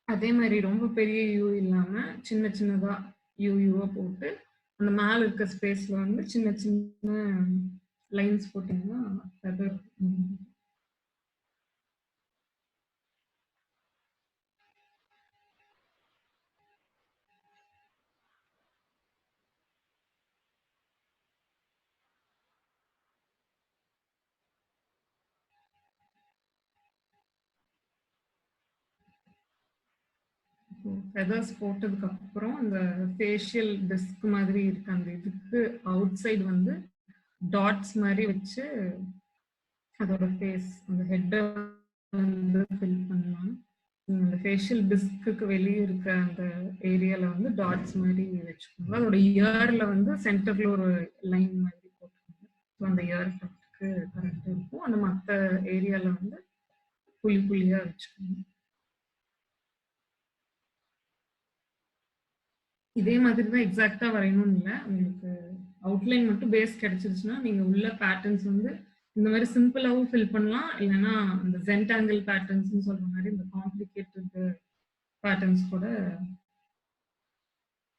அதே மாதிரி ரொம்ப பெரிய யூ இல்லாம சின்ன சின்னதா யூவா போட்டு அந்த மேல இருக்க ஸ்பேஸ்ல வந்து சின்ன சின்ன லைன்ஸ் போட்டீங்கன்னா ஃபெதர் ஃபெதர்ஸ் போட்டதுக்கு அப்புறம் அந்த ஃபேஷியல் டிஸ்க் மாதிரி இருக்கு அந்த இதுக்கு அவுட் சைடு வந்து டாட்ஸ் மாதிரி வச்சு அதோட ஃபேஸ் அந்த ஹெட்டை வந்து ஃபில் பண்ணலாம். அந்த ஃபேஷியல் டிஸ்க்கு வெளியே இருக்க அந்த ஏரியால வந்து டாட்ஸ் மாதிரி வச்சுக்கோங்க. அதோட இயர்ல வந்து சென்டர்ல ஒரு லைன் மாதிரி போட்டுக்கோங்க. ஸோ அந்த இயர் டக்கு கரெக்டாக இருக்கும். அந்த மற்ற ஏரியால வந்து புள்ளி புள்ளியா வச்சுக்கோங்க. இதே மாதிரி தான் எக்ஸாக்டா வரையணும் இல்லை. உங்களுக்கு அவுட்லைன் மட்டும் பேஸ் கிடைச்சிருச்சுன்னா நீங்க உள்ள பேட்டர்ன்ஸ் வந்து இந்த மாதிரி சிம்பிளாவும் ஃபில் பண்ணலாம். இல்லைன்னா அந்த ஜென்டாங்கிள் பேட்டர்ன்ஸ் சொல்ற மாதிரி இந்த காம்ப்ளிகேட்டட் பேட்டர்ன்ஸ் கூட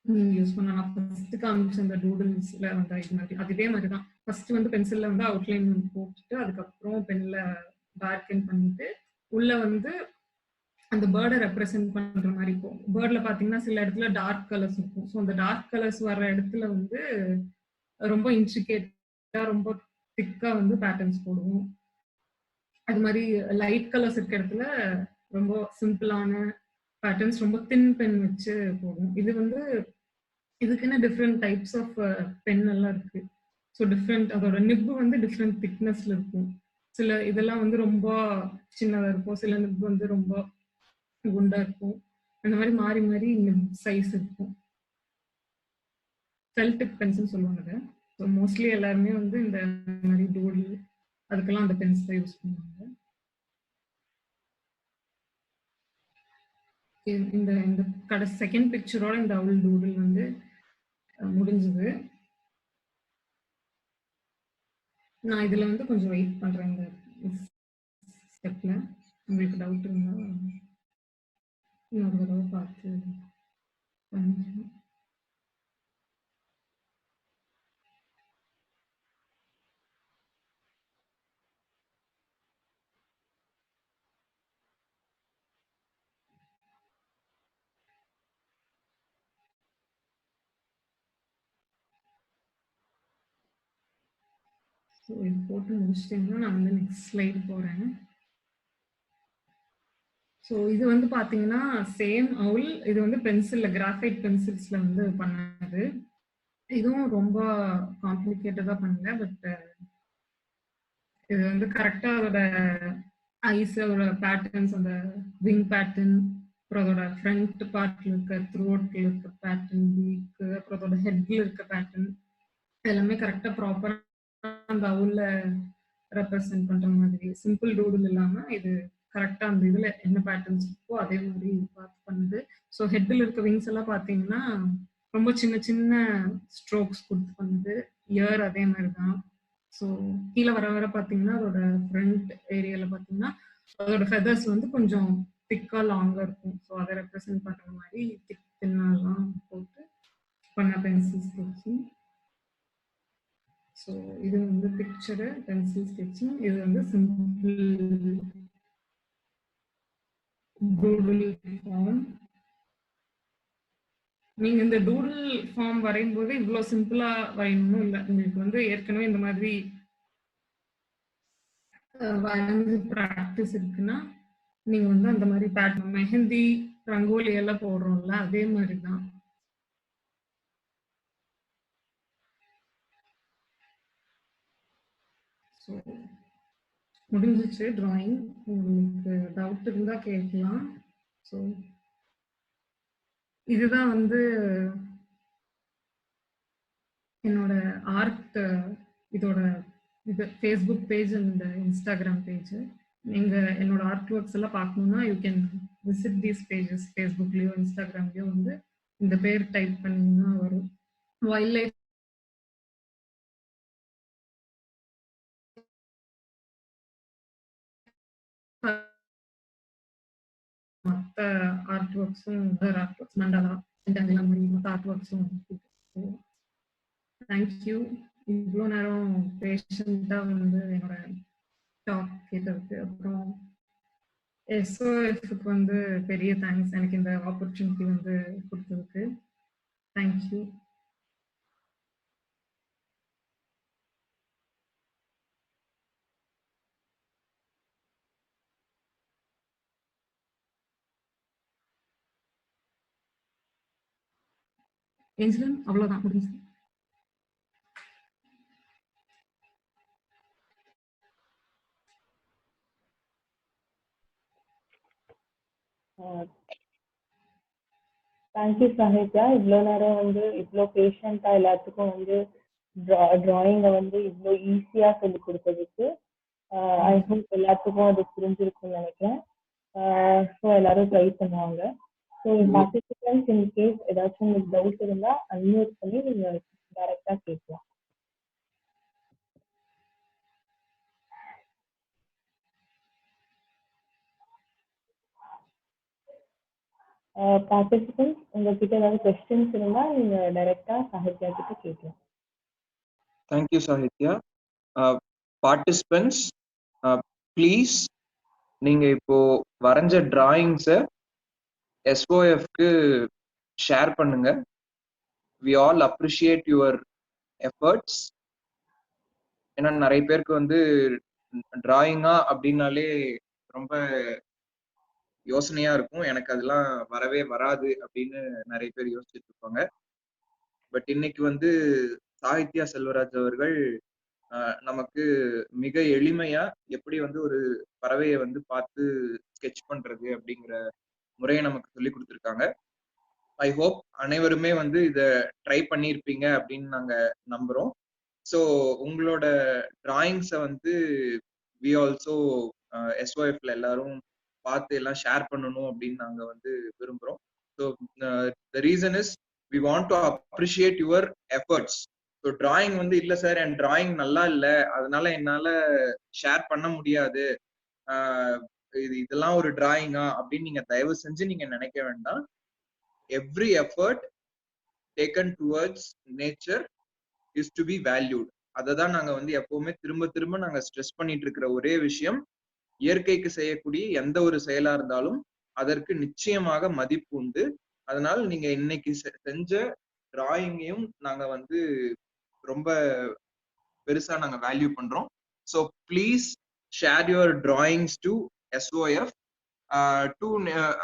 நீங்க யூஸ் பண்ணலாம். ஃபர்ஸ்ட் காமிச்ச அந்த டூடுல்ஸ்ல வந்து இது மாதிரி அது இதே மாதிரி தான். ஃபர்ஸ்ட் வந்து பென்சில்ல வந்து அவுட்லைன் போட்டுட்டு அதுக்கப்புறம் பென்ல டார்க்கன் பண்ணிட்டு உள்ள வந்து அந்த பேர்டை ரெப்ரசென்ட் பண்ற மாதிரி இருக்கும். பேர்ட்ல பாத்தீங்கன்னா சில இடத்துல டார்க் கலர்ஸ் இருக்கும். ஸோ அந்த டார்க் கலர்ஸ் வர்ற இடத்துல வந்து ரொம்ப இன்ட்ரிகேட்டா ரொம்ப திக்கா வந்து பேட்டர்ன்ஸ் போடுவோம். அது மாதிரி லைட் கலர்ஸ் இருக்க இடத்துல ரொம்ப சிம்பிளான பேட்டர்ன்ஸ் ரொம்ப தின் பென் வச்சு போடுவோம். இது வந்து இதுக்குன்னு டிஃப்ரெண்ட் டைப்ஸ் ஆஃப் பென் எல்லாம் இருக்கு. ஸோ டிஃப்ரெண்ட் அதோட நிப்பு வந்து டிஃப்ரெண்ட் திக்னஸ்ல இருக்கும். சில இதெல்லாம் வந்து ரொம்ப சின்னதா இருக்கும், சில நிப்பு வந்து ரொம்ப குண்டா இருக்கும். அந்த மாதிரி மாறி மாறி சைஸ் இருக்கும். ஃபெல்ட் டிப் பென்சில் சொல்லுவாங்க. ஸோ மோஸ்ட்லி எல்லாருமே வந்து இந்த மாதிரி டூடில் அதுக்கெல்லாம் அந்த பென்சில் தான் யூஸ் பண்ணுவாங்க. இந்த இந்த கடைசி செகண்ட் பிக்சரோட இந்த அவுல் டூடில் வந்து முடிஞ்சது. நான் இதுல வந்து கொஞ்சம் வெயிட் பண்றேன் இந்த ஸ்டெப்ல. உங்களுக்கு டவுட் இருந்தா இன்னொரு தடவை பார்த்து பண்ணிக்கலாம். ஸோ இது போட்டு முடிச்சிட்டிங்கன்னா நான் வந்து நெக்ஸ்ட் ஸ்லைடு போறேன். ஸோ இது வந்து பாத்தீங்கன்னா சேம் அவுல். இது வந்து பென்சில்ல கிராஃபைட் பென்சில்ஸ்ல வந்து பண்ணது. இதுவும் ரொம்ப காம்ப்ளிகேட்டடா பண்ணல. பட் இது வந்து கரெக்டா அதோட ஐஸோட பேட்டர்ன்ஸ் அந்த விங் பேட்டர்ன் அப்புறம் அதோட ஃப்ரண்ட் பார்ட்ல இருக்க த்ரோட்ல இருக்க பேட்டர்ன் வீக் அப்புறம் அதோட ஹெட்ல இருக்க பேட்டர்ன் எல்லாமே கரெக்டா ப்ராப்பரா அந்த அவுல்ல ரெப்ரசென்ட் பண்ற மாதிரி சிம்பிள் டூடில் இல்லாம இது கரெக்டா அந்த இதுல என்ன பேட்டர்ன்ஸ் இருக்கோ அதே மாதிரி பார்த்து பண்ணுது. ஸோ ஹெட்ல இருக்க விங்ஸ் எல்லாம் பாத்தீங்கன்னா ரொம்ப சின்ன சின்ன ஸ்ட்ரோக்ஸ் கொடுத்து பண்ணுது. இயர் அதே மாதிரி தான். ஸோ கீழே வர வர பாத்தீங்கன்னா அதோட ஃப்ரண்ட் ஏரியால பாத்தீங்கன்னா அதோட ஃபெதர்ஸ் வந்து கொஞ்சம் திக்கா லாங்கா இருக்கும். ஸோ அதை ரெப்ரசென்ட் பண்ற மாதிரி திக் தின்னெல்லாம் போட்டு பண்ண பென்சில் ஸ்கெட்சிங். ஸோ இது வந்து பிக்சரு பென்சில் ஸ்கெட்சிங். இது வந்து சிம்பிள் டூடில் ஃபார்ம். நீங்க இந்த டூடில் ஃபார்ம் வரையும் போது இவ்வளவு சிம்பிளா வரையணும்னு இல்லை. உங்களுக்கு வந்து ஏற்கனவே இந்த மாதிரி வரைஞ்சு ப்ராக்டிஸ் இருக்குன்னா நீங்க வந்து அந்த மாதிரி பேட்டர்ன் மெஹந்தி ரங்கோலி எல்லாம் போடுறோம்ல அதே மாதிரி தான். ஸோ முடிஞ்சிச்சு டிராயிங். உங்களுக்கு டவுட் இருந்தா கேட்கலாம். ஸோ இதுதான் வந்து என்னோட ஆர்ட் இதோட இது Facebook page and Instagram page. நீங்க என்னோட ஆர்ட் ஒர்க்ஸ் எல்லாம் பார்க்கணும்னா you can visit these pages. ஃபேஸ்புக்லயோ இன்ஸ்டாகிராம்லயோ வந்து இந்த பேர் டைப் பண்ணீங்கன்னா வரும். வைல்ட் லைஃப் மற்ற ஆர்ட் ஒர்க்ஸும் ஆர்ட் ஒர்க்ஸ் மண்டலா அந்த மாதிரி மற்ற ஆர்ட் ஒர்க்ஸும். தேங்க்யூ இவ்வளோ நேரம் பேஷண்டா வந்து என்னோட டாக் கேட்டதுக்கு. அப்புறம் SOF வந்து பெரிய தேங்க்ஸ் எனக்கு இந்த ஆப்பர்ச்சுனிட்டி வந்து கொடுத்ததுக்கு. தேங்க்யூ. ஏஞ்சலன் அவ்வளோதான் முடிஞ்சு. தேங்க்யூ சாஹித்யா. இவ்வளோ நேரம் வந்து இவ்வளோ பேஷண்டா எல்லாத்துக்கும் வந்து டிராயிங்கை வந்து இவ்வளோ ஈஸியா சொல்லி கொடுத்ததுக்கு ஐ ஹோப் எல்லாத்துக்கும் அது புரிஞ்சிருக்கும்னு நினைக்கிறேன். ஸோ எல்லாரும் ட்ரை பண்ணுவாங்க. ஸோ பார்ட்டிசிபென்ட்ஸ் இன் கேஸ் ஏதாச்சும் உங்களுக்கு டவுட் இருந்தா அன்மியூட் பண்ணி நீங்க டைரக்டா கேட்கலாம். பார்ட்டிசிபென்ட்ஸ் உங்ககிட்ட ஏதாவது கொஸ்டின்ஸ் இருந்தா நீங்க டைரக்டா சாஹித்யா கிட்ட கேட்கலாம். தேங்க்யூ சாஹித்யா. பார்ட்டிசிபென்ட்ஸ் ப்ளீஸ் நீங்க இப்போ வரைஞ்ச டிராயிங்ஸை SOFக்கு ஷேர் பண்ணுங்க. We all appreciate your efforts. ஏன்னா நிறைய பேருக்கு வந்து டிராயிங்கா அப்படின்னாலே ரொம்ப யோசனையா இருக்கும். எனக்கு அதெல்லாம் வரவே வராது அப்படின்னு நிறைய பேர் யோசிச்சுட்டு இருப்பாங்க. பட் இன்னைக்கு வந்து சாகித்யா செல்வராஜ் அவர்கள் நமக்கு மிக எளிமையா எப்படி வந்து ஒரு பறவையை வந்து பார்த்து ஸ்கெட்ச் பண்றது அப்படிங்கிற முறையை நமக்கு சொல்லி கொடுத்துருக்காங்க. ஐ ஹோப் அனைவருமே வந்து இதை ட்ரை பண்ணியிருப்பீங்க அப்படின்னு நாங்க நம்புறோம். ஸோ உங்களோட டிராயிங்ஸை வந்து வி ஆல்சோ SOFல எல்லாரும் பார்த்து எல்லாம் ஷேர் பண்ணணும் அப்படின்னு நாங்க வந்து விரும்புறோம். So the reason is we want to appreciate your efforts. So drawing வந்து இல்லை சார் என் டிராயிங் நல்லா இல்லை அதனால என்னால ஷேர் பண்ண முடியாது, இதெல்லாம் ஒரு டிராயிங்கா அப்படின்னு நீங்க தயவு செஞ்சு நீங்க நினைக்க வேண்டாம். Every effort taken towards nature is to be valued. அதை தான் நாங்க வந்து எப்பவுமே திரும்ப திரும்ப நாங்க ஸ்ட்ரெஸ் பண்ணிட்டு இருக்கிற ஒரே விஷயம். இயற்கைக்கு செய்யக்கூடிய எந்த ஒரு செயலா இருந்தாலும் அதற்கு நிச்சயமாக மதிப்பு உண்டு. அதனால நீங்க இன்னைக்கு செஞ்ச டிராயிங்கையும் நாங்க வந்து ரொம்ப பெருசா நாங்க வேல்யூ பண்றோம். So please share your drawings to SOF.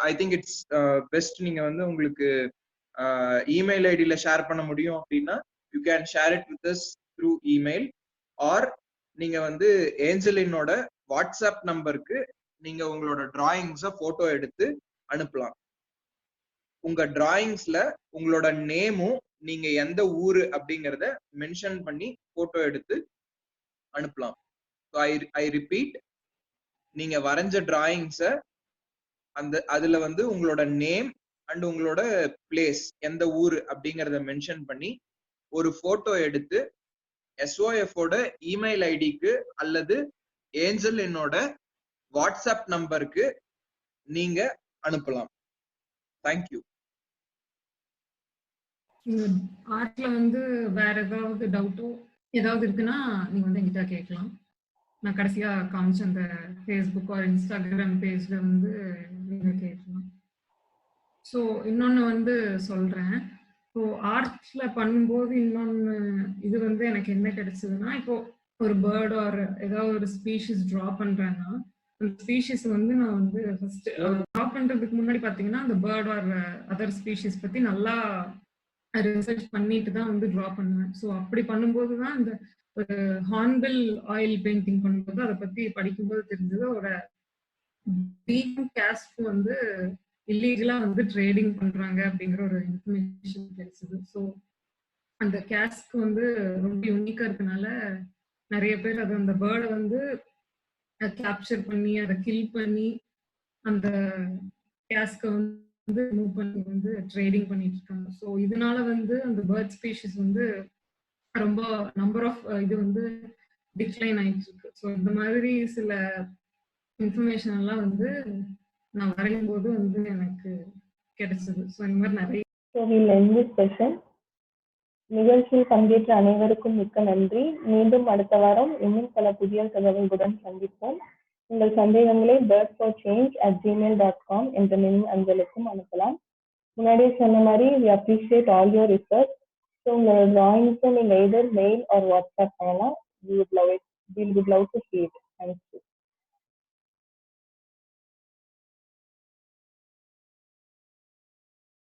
I think it's best நீங்க வந்து உங்களுக்கு இமெயில் ஐடியில ஷேர் பண்ண முடியும் அப்படின்னா you can share it with us through email. Or நீங்க வந்து ஏஞ்சலினோட வாட்ஸ்அப் நம்பருக்கு நீங்க உங்களோட டிராயிங்ஸை போட்டோ எடுத்து அனுப்பலாம். உங்க டிராயிங்ஸ்ல உங்களோட நேமும் நீங்க எந்த ஊரு அப்படிங்கறத மென்ஷன் பண்ணி போட்டோ எடுத்து அனுப்பலாம். ஐ ரிப்பீட், நீங்க வரைஞ்ச டிராயிங்ஸை அதுல வந்து உங்களோட நேம் அண்ட் உங்களோட பிளேஸ் எந்த ஊரு அப்படிங்கறத மென்ஷன் பண்ணி ஒரு போட்டோ எடுத்து SOFோட இமெயில் ஐடிக்கு அல்லது ஏஞ்சல் என்னோட வாட்ஸ்அப் நம்பருக்கு நீங்க அனுப்பலாம். தேங்க்யூ. ஆர்ட்ல வந்து வேற ஏதாவது டவுட்டோ ஏதாவது இருக்குன்னா நீங்க வந்து என்கிட்ட கேட்கலாம். நான் கடைசியா காமிச்ச அந்த ஃபேஸ்புக் ஆர் இன்ஸ்டாகிராம் பேஜ்ல வந்து நீங்க கேட்கலாம். ஸோ இன்னொன்னு வந்து சொல்றேன், ஸோ ஆர்ட்ஸ்ல பண்ணும்போது இன்னொன்று இது வந்து எனக்கு என்ன கிடைச்சதுன்னா, இப்போ ஒரு பேர்ட் ஆர் ஏதாவது ஒரு ஸ்பீஷிஸ் ட்ரா பண்றேன்னா, அந்த ஸ்பீஷிஸ் வந்து நான் வந்து ஃபர்ஸ்ட் ட்ரா பண்றதுக்கு முன்னாடி பார்த்தீங்கன்னா, அந்த பேர்ட் ஆர் அதர் ஸ்பீஷிஸ் பத்தி நல்லா ரிசர்ச் பண்ணிட்டு தான் வந்து ட்ரா பண்ணுவேன். ஸோ அப்படி பண்ணும்போது தான் இந்த ஒரு ஹார்ன்பில் ஆயில் பெயிண்டிங் பண்ணும்போது அதை பத்தி படிக்கும்போது தெரிஞ்சது. ஒரு பீம் கேஸ்ட் வந்து இல்லீகலா வந்து ட்ரேடிங் பண்றாங்க அப்படிங்கிற ஒரு இன்ஃபர்மேஷன் கிடைச்சது. ஸோ அந்த கேஸ்க்கு வந்து ரொம்ப யூனிக்கா இருக்கனால நிறைய பேர் அது அந்த பேர்டை வந்து கேப்சர் பண்ணி அதை கில் பண்ணி அந்த கேஸ்கை வந்து மூவ் பண்ணி வந்து ட்ரேடிங் பண்ணிட்டு இருக்காங்க. ஸோ இதனால வந்து அந்த பேர்ட் ஸ்பீஷிஸ் வந்து ரொம்ப நம்பர் ஆஃப் இது வந்து டிக்ளைன் ஆயிட்டு இருக்கு. ஸோ இந்த மாதிரி சில இன்ஃபர்மேஷன் எல்லாம் வந்து நான் வரையும் போது வந்து எனக்கு கிடைச்சது. ஸோ இந்த மாதிரி நிறைய நிகழ்ச்சியில் பங்கேற்ற அனைவருக்கும் மிக்க நன்றி. மீண்டும் அடுத்த வாரம் இன்னும் பல புதிய தகவல்களுடன் சந்திப்போம். உங்கள் சந்தேகங்களை birdsforchange@gmail.com என்ற மின் அஞ்சலுக்கும் அனுப்பலாம். முன்னாடியே சொன்ன மாதிரி we appreciate all your research. So உங்களோட டிராயிங்ஸை நீங்கள் எதர் மெயில் ஆர் வாட்ஸ்அப் பண்ணலாம். We would love to see it. Thank you.